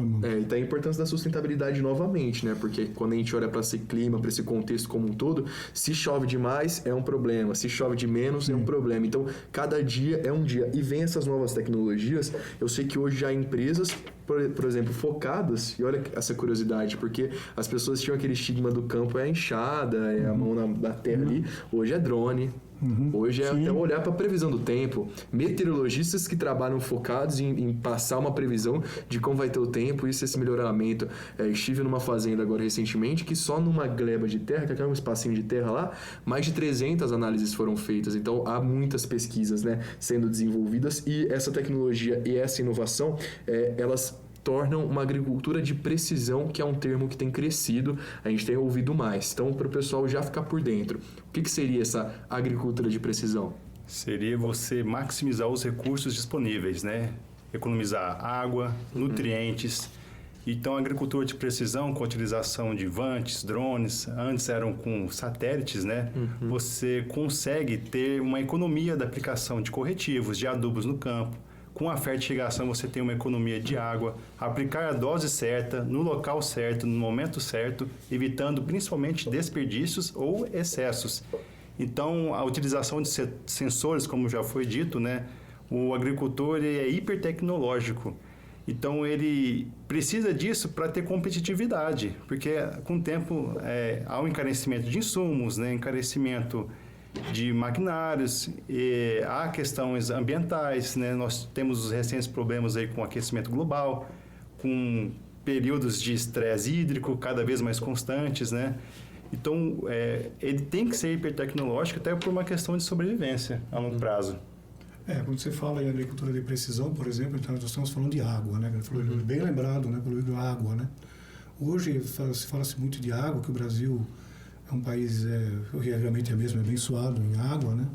a importância da sustentabilidade novamente, né? Porque quando a gente olha para esse clima, para esse contexto como um todo, se chove demais é um problema, se chove de menos é um problema. Então, cada dia é um dia. E vem essas novas tecnologias. Eu sei que hoje já há empresas, por exemplo, focadas, e olha essa curiosidade, porque as pessoas tinham aquele estigma do campo a enxada, a mão na terra ali, hoje é drone. Hoje é até olhar para a previsão do tempo. Meteorologistas que trabalham focados em passar uma previsão de como vai ter o tempo, esse melhoramento. Estive numa fazenda agora recentemente que só numa gleba de terra, que é um espacinho de terra lá, mais de 300 análises foram feitas. Então há muitas pesquisas, né, sendo desenvolvidas e essa tecnologia e essa inovação, elas tornam uma agricultura de precisão, que é um termo que tem crescido, a gente tem ouvido mais. Então, para o pessoal já ficar por dentro, o que seria essa agricultura de precisão? Seria você maximizar os recursos disponíveis, né? Economizar água, nutrientes. Então, a agricultura de precisão, com a utilização de vantes, drones, antes eram com satélites, né? Você consegue ter uma economia da aplicação de corretivos, de adubos no campo. Com a fertilização você tem uma economia de água, aplicar a dose certa, no local certo, no momento certo, evitando principalmente desperdícios ou excessos. Então, a utilização de sensores, como já foi dito, né? O agricultor é hipertecnológico. Então, ele precisa disso para ter competitividade, porque com o tempo há um encarecimento de insumos, né? Encarecimento de maquinários, há questões ambientais, né? Nós temos os recentes problemas aí com o aquecimento global, com períodos de estresse hídrico cada vez mais constantes, né? Então, ele tem que ser hipertecnológico até por uma questão de sobrevivência a longo prazo. Quando você fala em agricultura de precisão, por exemplo, então nós estamos falando de água, né? Bem lembrado, né? Pelo água, né? Hoje se fala-se muito de água, que o Brasil é um país realmente mesmo abençoado em água, né?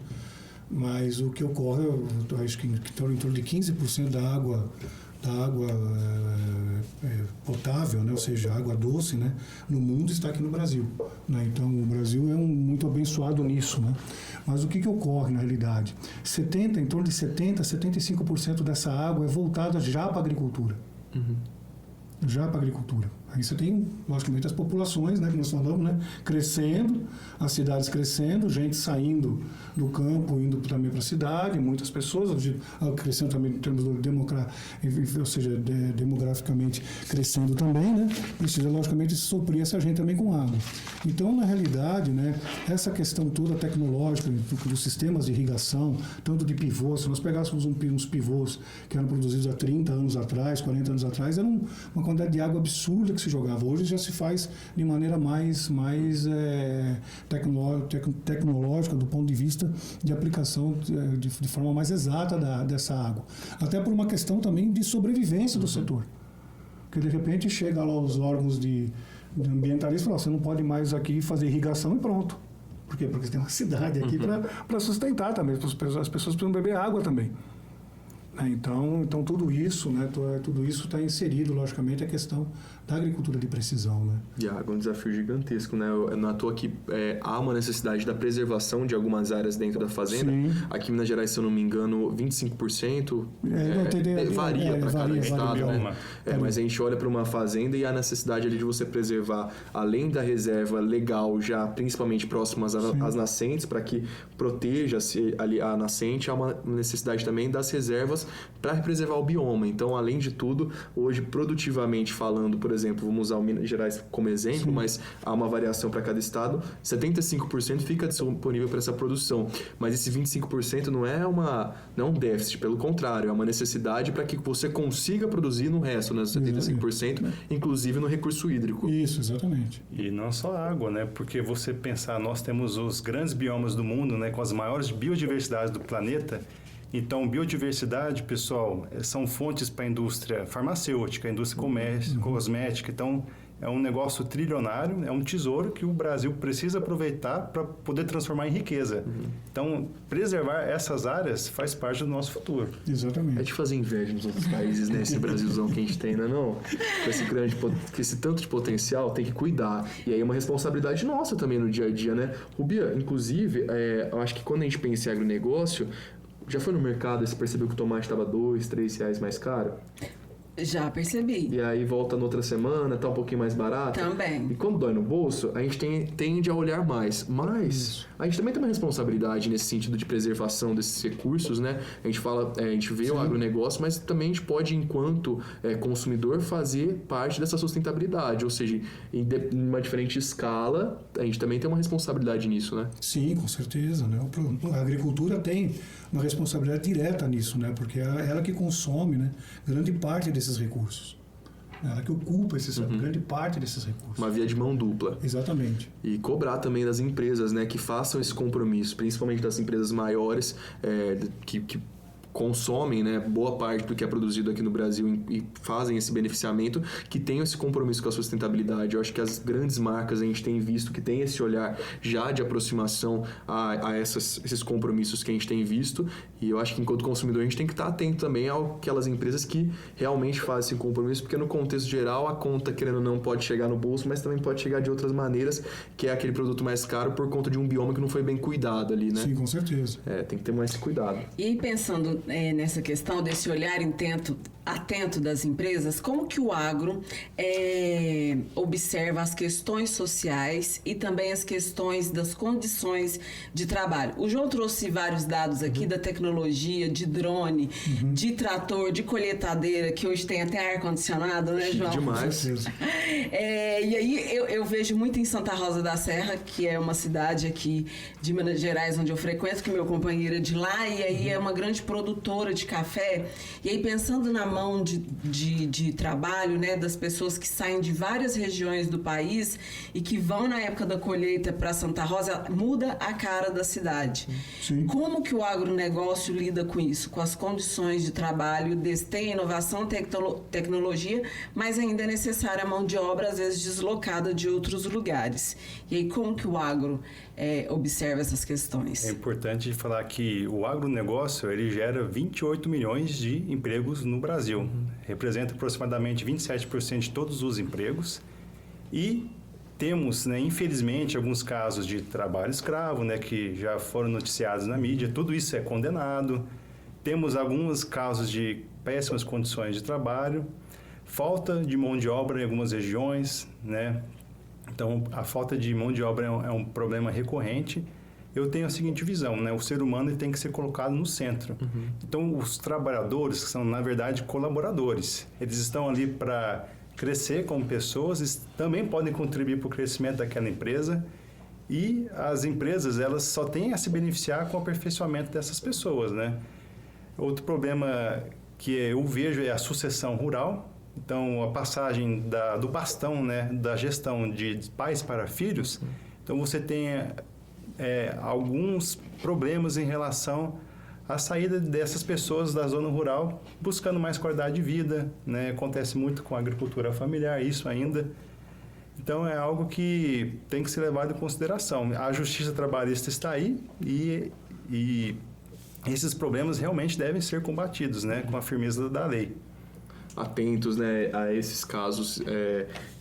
Mas o que ocorre, eu acho que em torno de 15% da água potável, né? Ou seja, água doce, né? No mundo está aqui no Brasil, né? Então o Brasil é muito abençoado nisso, né? Mas o que ocorre na realidade? Em torno de 75% dessa água é voltada já para a agricultura. Já para a agricultura. Aí você tem, logicamente, as populações, né, que nós falamos, né, crescendo, as cidades crescendo, gente saindo do campo, indo também para a cidade, muitas pessoas, crescendo também em termos demograficamente crescendo também, né, precisa, logicamente, suprir essa gente também com água. Então, na realidade, né, essa questão toda tecnológica dos sistemas de irrigação, tanto de pivôs, se nós pegássemos uns pivôs que eram produzidos há 30 anos atrás, 40 anos atrás, era uma quantidade de água absurda que se jogava. Hoje já se faz de maneira mais tecnológica do ponto de vista de aplicação de forma mais exata dessa água. Até por uma questão também de sobrevivência do setor. Porque de repente chega lá os órgãos de ambientalistas e falam, você não pode mais aqui fazer irrigação e pronto. Por quê? Porque tem uma cidade aqui para sustentar também. As pessoas precisam beber água também. Então tudo isso, né, tudo isso está inserido, logicamente, a questão da agricultura de precisão, né? E a água é um desafio gigantesco, né? Não é à toa que há uma necessidade da preservação de algumas áreas dentro da fazenda. Sim. Aqui em Minas Gerais, se eu não me engano, 25%. Varia para cada estado, né? Mas a gente olha para uma fazenda e há necessidade ali de você preservar, além da reserva legal, já principalmente próximas às nascentes, para que proteja-se ali a nascente, há uma necessidade também das reservas para preservar o bioma. Então, além de tudo, hoje, produtivamente falando, por exemplo, vamos usar o Minas Gerais como exemplo, mas há uma variação para cada estado, 75% fica disponível para essa produção. Mas esse 25% não é um déficit, pelo contrário, é uma necessidade para que você consiga produzir no resto, né? 75%, inclusive no recurso hídrico. Isso, exatamente. E não só água, né? Porque você pensar, nós temos os grandes biomas do mundo, né? Com as maiores biodiversidades do planeta. Então, biodiversidade, pessoal, são fontes para a indústria farmacêutica, a indústria cosmética. Então, é um negócio trilionário, é um tesouro que o Brasil precisa aproveitar para poder transformar em riqueza. Então, preservar essas áreas faz parte do nosso futuro. Exatamente. É de fazer inveja nos outros países, né? Esse Brasilzão que a gente tem, né? Não? Com esse tanto de potencial, tem que cuidar. E aí é uma responsabilidade nossa também no dia a dia, né? Rubia, inclusive, eu acho que quando a gente pensa em agronegócio, já foi no mercado e você percebeu que o tomate estava R$2, R$3 mais caro? Já percebi. E aí volta na outra semana, tá um pouquinho mais barato. Também. E quando dói no bolso, a gente tende a olhar mais. Mas a gente também tem uma responsabilidade nesse sentido de preservação desses recursos, né? A gente vê o agronegócio, mas também a gente pode, enquanto consumidor, fazer parte dessa sustentabilidade. Ou seja, em uma diferente escala, a gente também tem uma responsabilidade nisso, né? Sim, com certeza, né? A agricultura tem uma responsabilidade direta nisso, né? Porque é ela que consome, né, grande parte desses recursos. Ela que ocupa grande parte desses recursos. Uma via de mão dupla. Exatamente. E cobrar também das empresas, né, que façam esse compromisso, principalmente das empresas maiores, que consomem, né, boa parte do que é produzido aqui no Brasil e fazem esse beneficiamento, que tenham esse compromisso com a sustentabilidade. Eu acho que as grandes marcas a gente tem visto que tem esse olhar já de aproximação a esses compromissos que a gente tem visto, e eu acho que enquanto consumidor a gente tem que estar atento também àquelas empresas que realmente fazem esse compromisso, porque no contexto geral a conta, querendo ou não, pode chegar no bolso, mas também pode chegar de outras maneiras, que é aquele produto mais caro por conta de um bioma que não foi bem cuidado ali, né? Sim, com certeza. Tem que ter mais esse cuidado. E aí, pensando nessa questão desse olhar atento das empresas, como que o agro observa as questões sociais e também as questões das condições de trabalho? O João trouxe vários dados aqui da tecnologia, de drone, de trator, de colheitadeira, que hoje tem até ar-condicionado, né, João? Demais. E aí eu vejo muito em Santa Rosa da Serra, que é uma cidade aqui de Minas Gerais, onde eu frequento, que meu companheiro é de lá, e aí é uma grande produtora de café. E aí, pensando na mão de trabalho, né, das pessoas que saem de várias regiões do país e que vão na época da colheita para Santa Rosa, muda a cara da cidade. Sim. Como que o agronegócio lida com isso? Com as condições de trabalho, tem inovação, tecnologia, mas ainda é necessária a mão de obra, às vezes deslocada de outros lugares. E aí, como que o agro observa essas questões? É importante falar que o agronegócio ele gera 28 milhões de empregos no Brasil. Representa aproximadamente 27% de todos os empregos. E temos, né, infelizmente, alguns casos de trabalho escravo, né, que já foram noticiados na mídia. Tudo isso é condenado. Temos alguns casos de péssimas condições de trabalho, falta de mão de obra em algumas regiões, né? Então, a falta de mão de obra é um problema recorrente. Eu tenho a seguinte visão, né? O ser humano ele tem que ser colocado no centro. Então, os trabalhadores, que são, na verdade, colaboradores, eles estão ali para crescer como pessoas, também podem contribuir para o crescimento daquela empresa, e as empresas, elas só têm a se beneficiar com o aperfeiçoamento dessas pessoas, né? Outro problema que eu vejo é a sucessão rural. Então, a passagem do bastão, né, da gestão de pais para filhos, então você tem alguns problemas em relação à saída dessas pessoas da zona rural buscando mais qualidade de vida, né? Acontece muito com a agricultura familiar, isso ainda. Então, é algo que tem que ser levado em consideração. A justiça trabalhista está aí e esses problemas realmente devem ser combatidos, né, com a firmeza da lei. Atentos, né, a esses casos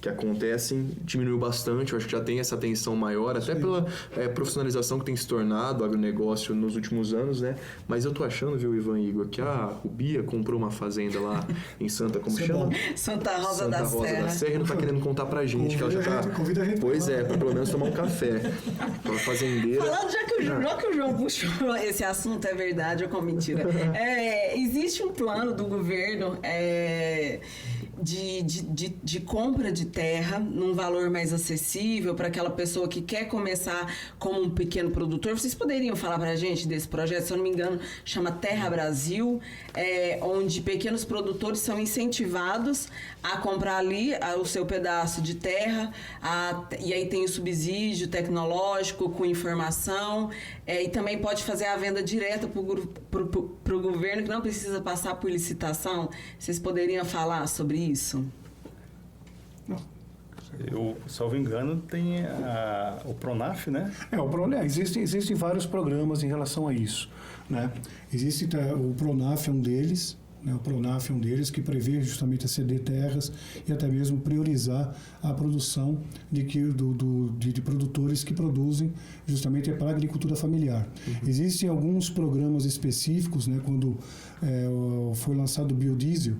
que acontecem, diminuiu bastante. Eu acho que já tem essa atenção maior, até pela profissionalização que tem se tornado o agronegócio nos últimos anos, né? Mas eu tô achando, viu, Ivan e Igor, que a Rubia comprou uma fazenda lá em Santa, como chama? Santa Rosa da Serra. E não tá querendo contar pra gente, que ela já tá... Convida a gente. Pois pra pelo menos tomar um café. Uma fazendeira... Falando já que que o João puxou esse assunto, é verdade ou com mentira? Existe um plano do governo de compra de terra num valor mais acessível para aquela pessoa que quer começar como um pequeno produtor. Vocês poderiam falar para a gente desse projeto? Se eu não me engano, chama Terra Brasil, onde pequenos produtores são incentivados a comprar ali o seu pedaço de terra, e aí tem o subsídio tecnológico com informação, e também pode fazer a venda direta para o governo, que não precisa passar por licitação. Vocês poderiam falar sobre isso? Eu, salvo engano, tem o Pronaf, né? Existem vários programas em relação a isso, né? O Pronaf é um deles, né? O Pronaf é um deles que prevê justamente a ceder terras e até mesmo priorizar a produção de produtores que produzem justamente para a agricultura familiar. Existem alguns programas específicos, né? Quando foi lançado o biodiesel,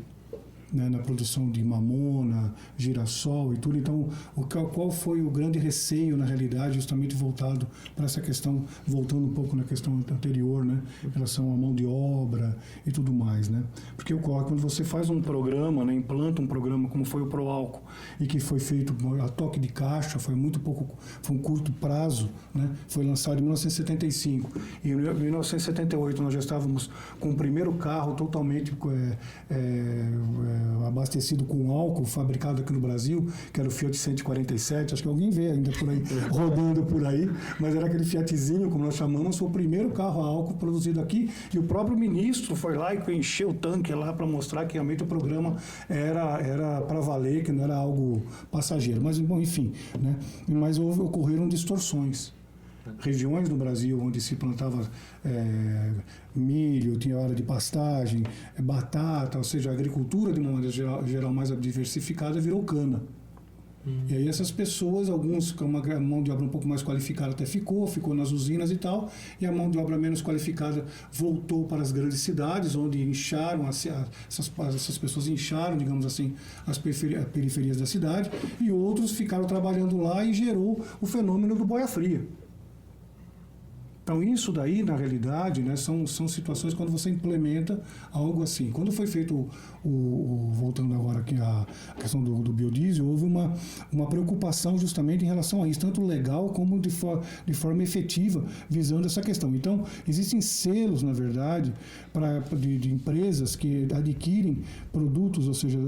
né, na produção de mamona, girassol e tudo. Então, qual foi o grande receio, na realidade, justamente voltado para essa questão, voltando um pouco na questão anterior, né, em relação à mão de obra e tudo mais, né? Porque ocorre, quando você faz um programa, né, implanta um programa como foi o Proálcool, e que foi feito a toque de caixa, foi um curto prazo, né? Foi lançado em 1975. E em 1978 nós já estávamos com o primeiro carro totalmente abastecido com álcool, fabricado aqui no Brasil, que era o Fiat 147, acho que alguém vê ainda por aí, rodando por aí, mas era aquele Fiatzinho, como nós chamamos, foi o primeiro carro a álcool produzido aqui, e o próprio ministro foi lá e encheu o tanque lá para mostrar que realmente o programa era para valer, que não era algo passageiro. Mas, bom, enfim, né? Mas ocorreram distorções. Regiões do Brasil onde se plantava milho, tinha hora de pastagem, batata, ou seja, a agricultura de uma maneira geral mais diversificada virou cana. E aí essas pessoas, alguns com uma mão de obra um pouco mais qualificada até ficou nas usinas e tal, e a mão de obra menos qualificada voltou para as grandes cidades, onde incharam, essas pessoas incharam, digamos assim, as periferias da cidade, e outros ficaram trabalhando lá e gerou o fenômeno do boia fria. Então, isso daí, na realidade, né, são situações quando você implementa algo assim. Quando foi feito, voltando agora aqui à questão do biodiesel, houve uma preocupação justamente em relação a isso, tanto legal como de forma efetiva, visando essa questão. Então, existem selos, na verdade, de empresas que adquirem produtos, ou seja,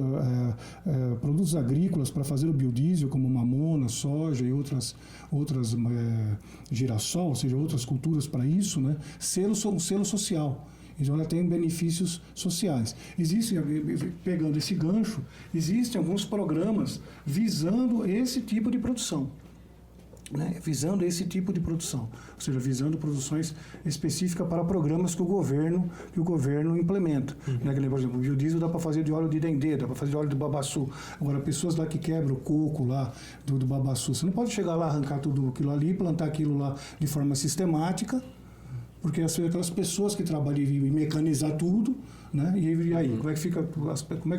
produtos agrícolas para fazer o biodiesel, como mamona, soja e outras girassol, ou seja, outras culturas para isso, né? Um selo social. Então, ela tem benefícios sociais. Pegando esse gancho, existem alguns programas visando esse tipo de produção. Né? Visando esse tipo de produção, ou seja, visando produções específicas para programas que o governo implementa. Né? Por exemplo, o biodiesel dá para fazer de óleo de dendê, dá para fazer de óleo de babaçu. Agora, pessoas lá que quebram o coco lá do babaçu, você não pode chegar lá, arrancar tudo aquilo ali, plantar aquilo lá de forma sistemática, porque aquelas pessoas que trabalham e mecanizar tudo, né? E aí, como é que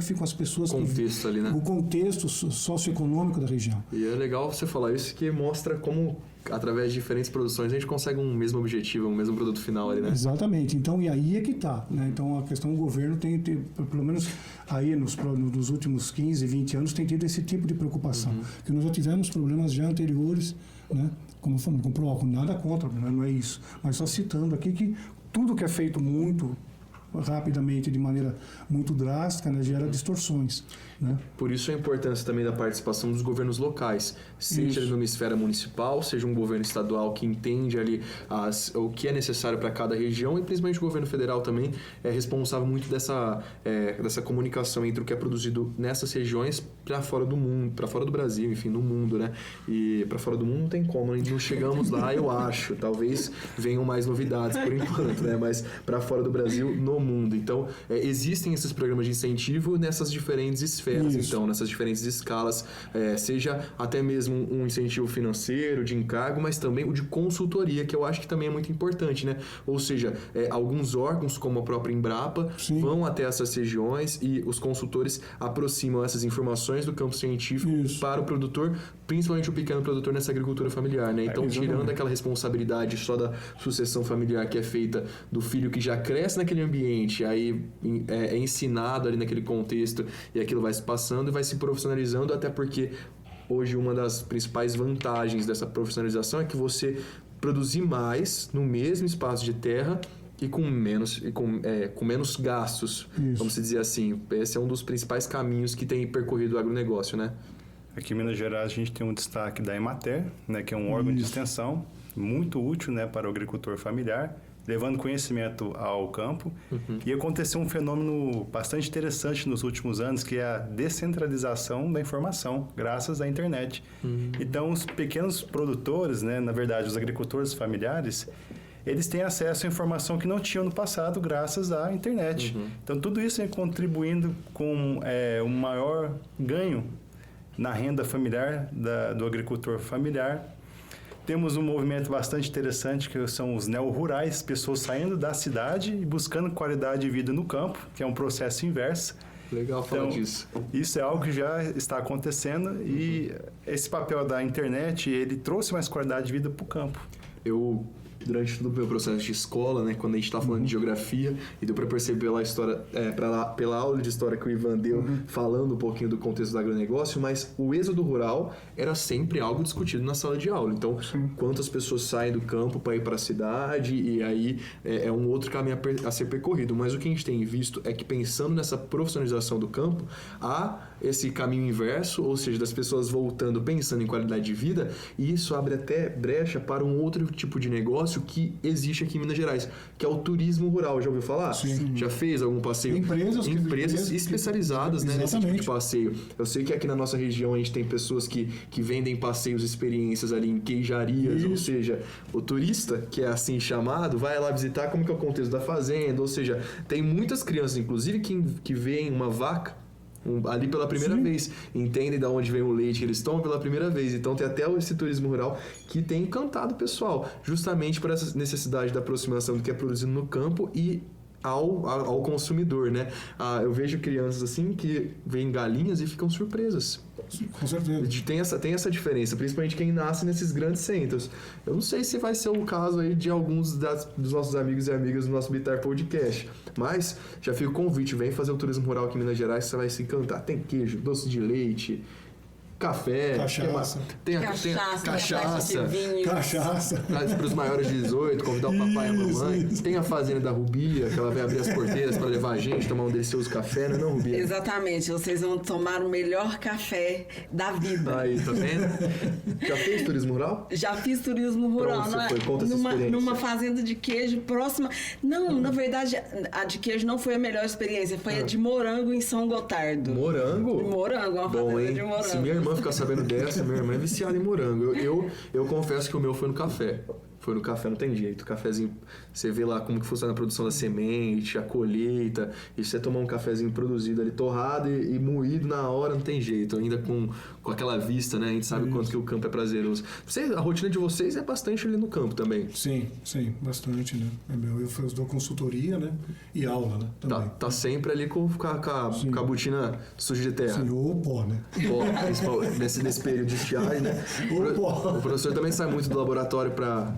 ficam as pessoas? Contexto ali, né? O contexto socioeconômico da região. E é legal você falar isso, que mostra como, através de diferentes produções, a gente consegue um mesmo objetivo, um mesmo produto final ali, né? Exatamente. Então, e aí é que está, né? Então, a questão do governo tem, pelo menos aí nos últimos 15, 20 anos, tem tido esse tipo de preocupação. Porque nós já tivemos problemas já anteriores, né? Como eu falei, comprou álcool, nada contra, não é isso. Mas só citando aqui que tudo que é feito muito rapidamente, de maneira muito drástica, né, gera distorções. Né? Por isso a importância também da participação dos governos locais, seja numa esfera municipal, seja um governo estadual que entende ali o que é necessário para cada região, e principalmente o governo federal também é responsável muito dessa comunicação entre o que é produzido nessas regiões para fora do mundo, para fora do Brasil, enfim, no mundo, né? E para fora do mundo não tem como, ainda não chegamos lá, eu acho. Talvez venham mais novidades por enquanto, né? Mas para fora do Brasil, no no mundo. Então, existem esses programas de incentivo nessas diferentes esferas, então, nessas diferentes escalas, seja até mesmo um incentivo financeiro, de encargo, mas também o de consultoria, que eu acho que também é muito importante, né? Ou seja, alguns órgãos, como a própria Embrapa, vão até essas regiões e os consultores aproximam essas informações do campo científico para o produtor, principalmente o pequeno produtor nessa agricultura familiar, né? Então, tirando aquela responsabilidade só da sucessão familiar que é feita do filho que já cresce naquele ambiente, aí é ensinado ali naquele contexto e aquilo vai se passando e vai se profissionalizando, até porque hoje uma das principais vantagens dessa profissionalização é que você produzir mais no mesmo espaço de terra e com menos gastos, vamos dizer assim. Esse é um dos principais caminhos que tem percorrido o agronegócio, né? Aqui em Minas Gerais a gente tem um destaque da Emater, né, que é um órgão de extensão muito útil, né, para o agricultor familiar, levando conhecimento ao campo. E aconteceu um fenômeno bastante interessante nos últimos anos, que é a descentralização da informação, graças à internet. Então, os pequenos produtores, né, na verdade, os agricultores familiares, eles têm acesso à informação que não tinham no passado, graças à internet. Então, tudo isso vem contribuindo com um maior ganho na renda familiar do agricultor familiar. Temos um movimento bastante interessante, que são os neo-rurais, pessoas saindo da cidade e buscando qualidade de vida no campo, que é um processo inverso. Legal falar disso. Isso é algo que já está acontecendo e esse papel da internet, ele trouxe mais qualidade de vida para o campo. Durante todo o meu processo de escola, né, quando a gente está falando de geografia, e deu para perceber pela história, pela aula de história que o Ivan deu, falando um pouquinho do contexto do agronegócio, mas o êxodo rural era sempre algo discutido na sala de aula. Então, quantas pessoas saem do campo para ir para a cidade, e aí é um outro caminho a ser percorrido. Mas o que a gente tem visto é que, pensando nessa profissionalização do campo, há esse caminho inverso, ou seja, das pessoas voltando, pensando em qualidade de vida, e isso abre até brecha para um outro tipo de negócio que existe aqui em Minas Gerais, que é o turismo rural. Já ouviu falar? Sim. Já fez algum passeio? Empresas especializadas, né, nesse tipo de passeio. Eu sei que aqui na nossa região a gente tem pessoas que vendem passeios, experiências ali em queijarias, ou seja, o turista, que é assim chamado, vai lá visitar como que é o contexto da fazenda, ou seja, tem muitas crianças, inclusive, que veem uma vaca ali pela primeira vez, entendem de onde vem o leite que eles tomam pela primeira vez. Então tem até esse turismo rural que tem encantado o pessoal, justamente por essa necessidade da aproximação do que é produzido no campo e ao consumidor, né? Eu vejo crianças assim que veem galinhas e ficam surpresas. Com certeza. Tem essa diferença, principalmente quem nasce nesses grandes centros. Eu não sei se vai ser o caso aí de alguns dos nossos amigos e amigas do nosso Bitar Podcast, mas já fica o convite, vem fazer o turismo rural aqui em Minas Gerais, você vai se encantar. Tem queijo, doce de leite, café, cachaça, para os maiores de 18, convidar o papai e a mamãe. Tem a fazenda da Rubia, que ela vai abrir as porteiras para levar a gente, tomar um delicioso café, não, Rubia? Exatamente, vocês vão tomar o melhor café da vida. Aí, tá vendo? Já fez turismo rural? Já fiz turismo rural. Numa fazenda de queijo próxima. Não, na verdade, a de queijo não foi a melhor experiência, foi a de morango em São Gotardo. Morango? Morango, uma fazenda de morango. Se minha irmã ficar sabendo dessa, minha irmã é viciada em morango. Eu confesso que o meu foi no café. Foi no café, não tem jeito. O cafezinho, você vê lá como que funciona a produção da semente, a colheita, e você tomar um cafezinho produzido ali, torrado e moído na hora, não tem jeito. Ainda com aquela vista, né? A gente sabe o quanto que o campo é prazeroso. A rotina de vocês é bastante ali no campo também. Sim, bastante, né? Eu dou consultoria, né? E aula, né? Também. Tá sempre ali com a botina suja de terra. Sim, ou pó, né? Pó, nesse período de estiagem, né? O professor também sai muito do laboratório para...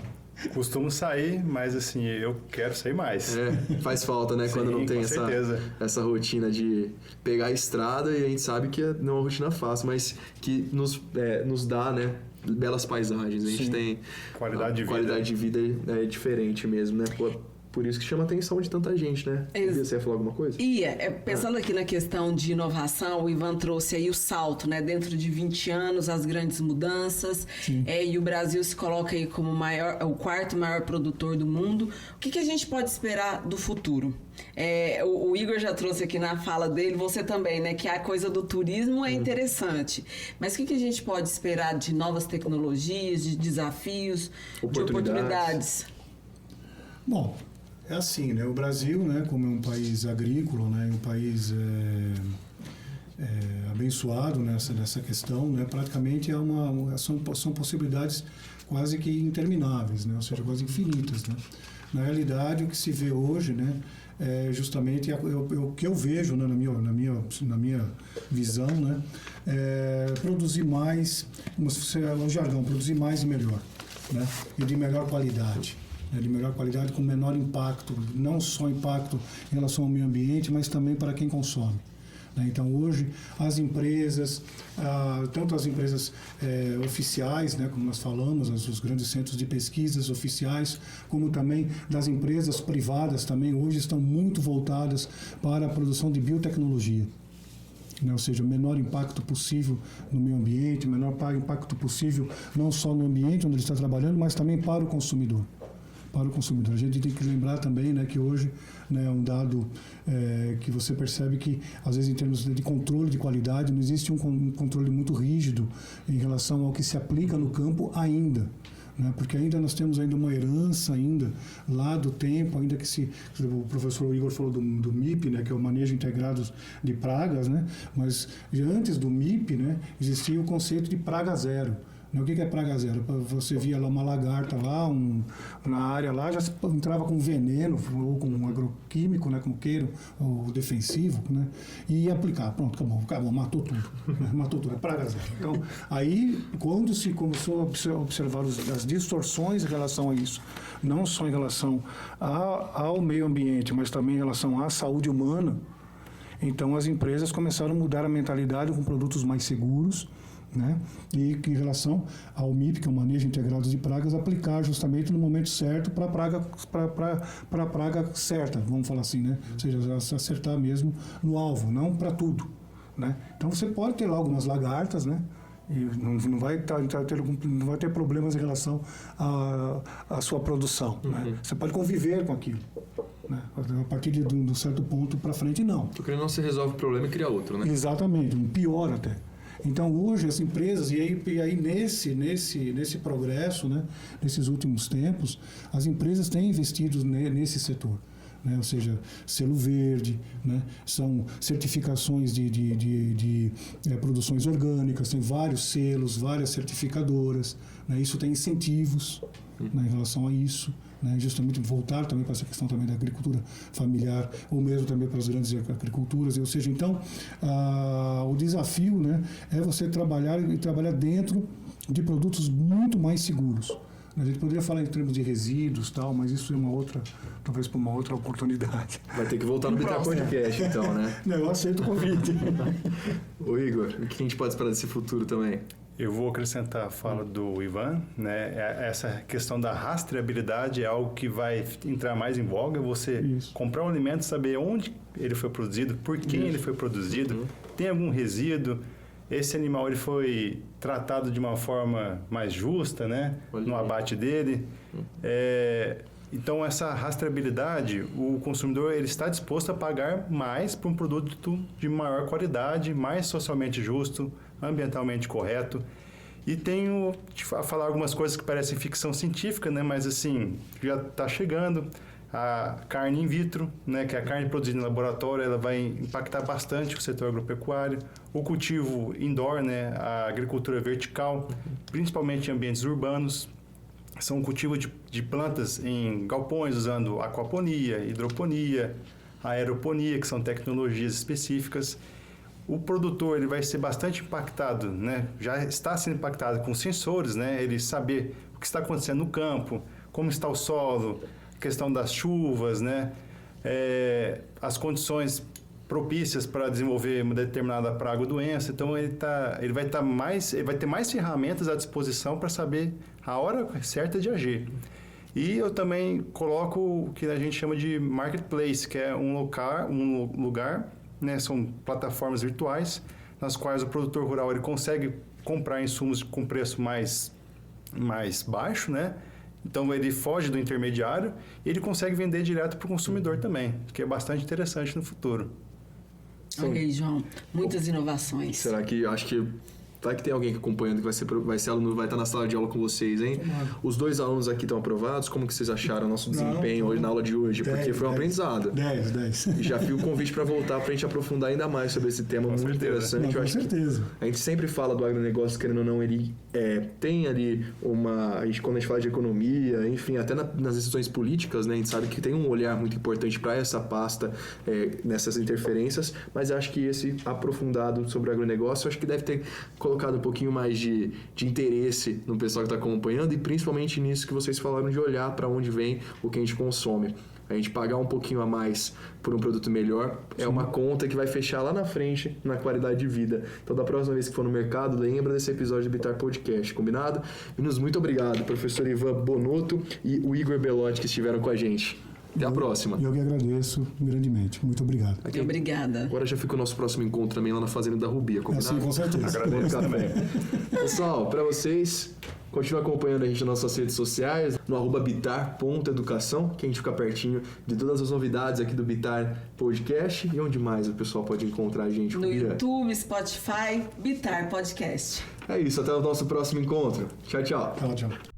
Costumo sair, mas assim, eu quero sair mais. Faz falta, né? Quando não tem essa rotina de pegar a estrada, e a gente sabe que não é uma rotina fácil, mas que nos dá, né, belas paisagens. A gente tem... Qualidade de vida é diferente mesmo, né? Por isso que chama a atenção de tanta gente, né? Você ia falar alguma coisa? Pensando aqui na questão de inovação, o Ivan trouxe aí o salto, né? Dentro de 20 anos, as grandes mudanças. E o Brasil se coloca aí como o quarto maior produtor do mundo. O que a gente pode esperar do futuro? O Igor já trouxe aqui na fala dele, você também, né? Que a coisa do turismo é interessante. Mas o que a gente pode esperar de novas tecnologias, de desafios, de oportunidades? Bom, É assim, né? O Brasil, né, como é um país agrícola, né, um país abençoado nessa questão, né, praticamente são possibilidades quase que intermináveis, né, ou seja, quase infinitas, né. Na realidade, o que se vê hoje, né, é justamente o que eu vejo, né, na minha visão, né, produzir mais, o jargão, produzir mais e melhor, né, e de melhor qualidade. De melhor qualidade, com menor impacto, não só impacto em relação ao meio ambiente, mas também para quem consome. Então, hoje, as empresas, tanto as empresas oficiais, né, como nós falamos, os grandes centros de pesquisas oficiais, como também das empresas privadas também, hoje estão muito voltadas para a produção de biotecnologia. Ou seja, o menor impacto possível no meio ambiente, o menor impacto possível não só no ambiente onde ele está trabalhando, mas também para o consumidor. Para o consumidor. A gente tem que lembrar também, né, que hoje, né, um dado que você percebe que, às vezes, em termos de controle de qualidade, não existe um controle muito rígido em relação ao que se aplica no campo ainda. Né, porque ainda nós temos ainda uma herança ainda lá do tempo, ainda que o professor Igor falou do MIP, né, que é o Manejo Integrado de Pragas, né, mas antes do MIP, né, existia o conceito de praga zero. O que é praga zero? Você via lá uma lagarta lá, na área lá, já entrava com veneno ou com um agroquímico, né, como queiro, ou defensivo, né, e ia aplicar. Pronto, acabou, matou tudo. Matou tudo, é praga zero. Então, aí, quando se começou a observar as distorções em relação a isso, não só em relação ao meio ambiente, mas também em relação à saúde humana, então as empresas começaram a mudar a mentalidade com produtos mais seguros, né? E em relação ao MIP, que é o Manejo Integrado de Pragas, aplicar justamente no momento certo para a praga certa, vamos falar assim, né? Ou seja, acertar mesmo no alvo, não para tudo, né? Então você pode ter lá algumas lagartas, né? E não vai ter problemas em relação à sua produção, né? Você pode conviver com aquilo, né? A partir de um certo ponto para frente, não. Porque não se resolve o problema e cria outro, né? Exatamente, pior até. Então, hoje, as empresas, e aí nesse progresso, né, nesses últimos tempos, as empresas têm investido nesse setor. Né, ou seja, selo verde, né, são certificações de produções orgânicas, tem vários selos, várias certificadoras, né, isso tem incentivos, né, em relação a isso, né, justamente voltar também para essa questão também da agricultura familiar, ou mesmo também para as grandes agriculturas, ou seja, então, o desafio, né, é você trabalhar dentro de produtos muito mais seguros. A gente poderia falar em termos de resíduos e tal, mas isso é talvez para uma outra oportunidade. Vai ter que voltar no Bitar Podcast, então, né? Não, eu aceito o convite. Ô Igor, o que a gente pode esperar desse futuro também? Eu vou acrescentar a fala do Ivan, né? Essa questão da rastreabilidade é algo que vai entrar mais em voga. Você comprar um alimento, saber onde ele foi produzido, por quem ele foi produzido, tem algum resíduo, esse animal ele foi tratado de uma forma mais justa, né? No abate dele. Então, essa rastreabilidade, o consumidor ele está disposto a pagar mais por um produto de maior qualidade, mais socialmente justo, ambientalmente correto. E tenho a falar algumas coisas que parecem ficção científica, né? Mas assim, já está chegando. A carne in vitro, né? Que é a carne produzida em laboratório, ela vai impactar bastante o setor agropecuário. O cultivo indoor, né? A agricultura vertical, principalmente em ambientes urbanos. São o cultivo de plantas em galpões usando aquaponia, hidroponia, aeroponia, que são tecnologias específicas. O produtor ele vai ser bastante impactado, né? Já está sendo impactado com sensores, né? Ele saber o que está acontecendo no campo, como está o solo, a questão das chuvas, né? As condições propícias para desenvolver uma determinada praga ou doença. Então ele vai ter mais ferramentas à disposição para saber a hora certa de agir. E eu também coloco o que a gente chama de marketplace, que é um lugar, né, são plataformas virtuais nas quais o produtor rural ele consegue comprar insumos com preço mais baixo, né? Então ele foge do intermediário e ele consegue vender direto para o consumidor também, que é bastante interessante no futuro. Olha aí, João, muitas inovações. Será que, acho que Vai que tem alguém acompanhando que vai ser aluno, vai estar na sala de aula com vocês, hein? Os 2 alunos aqui estão aprovados. Como que vocês acharam o nosso desempenho hoje na aula de hoje? Porque foi um aprendizado. 10. E já fica o convite para voltar para a gente aprofundar ainda mais sobre esse tema muito interessante. Não, Eu acho com certeza. que a gente sempre fala do agronegócio, querendo ou não, ele tem ali quando a gente fala de economia, enfim, até nas decisões políticas, né? A gente sabe que tem um olhar muito importante para essa pasta nessas interferências, mas acho que esse aprofundado sobre o agronegócio, acho que deve ter colocado um pouquinho mais de interesse no pessoal que está acompanhando e principalmente nisso que vocês falaram de olhar para onde vem o que a gente consome. A gente pagar um pouquinho a mais por um produto melhor é uma conta que vai fechar lá na frente na qualidade de vida. Então, da próxima vez que for no mercado, lembra desse episódio do Bitar Podcast, combinado? Meninos, muito obrigado, professor Ivan Bonotto e o Igor Belotti que estiveram com a gente. Até a próxima. Eu que agradeço grandemente. Muito obrigado. Obrigada. Agora já fica o nosso próximo encontro também lá na Fazenda da Rubia, combinado? Sim, com certeza. Agradeço também. Pessoal, para vocês, continue acompanhando a gente nas nossas redes sociais, no @bitar.educação, que a gente fica pertinho de todas as novidades aqui do Bitar Podcast. E onde mais o pessoal pode encontrar a gente? No YouTube, Spotify, Bitar Podcast. É isso, até o nosso próximo encontro. Tchau, tchau. Tchau.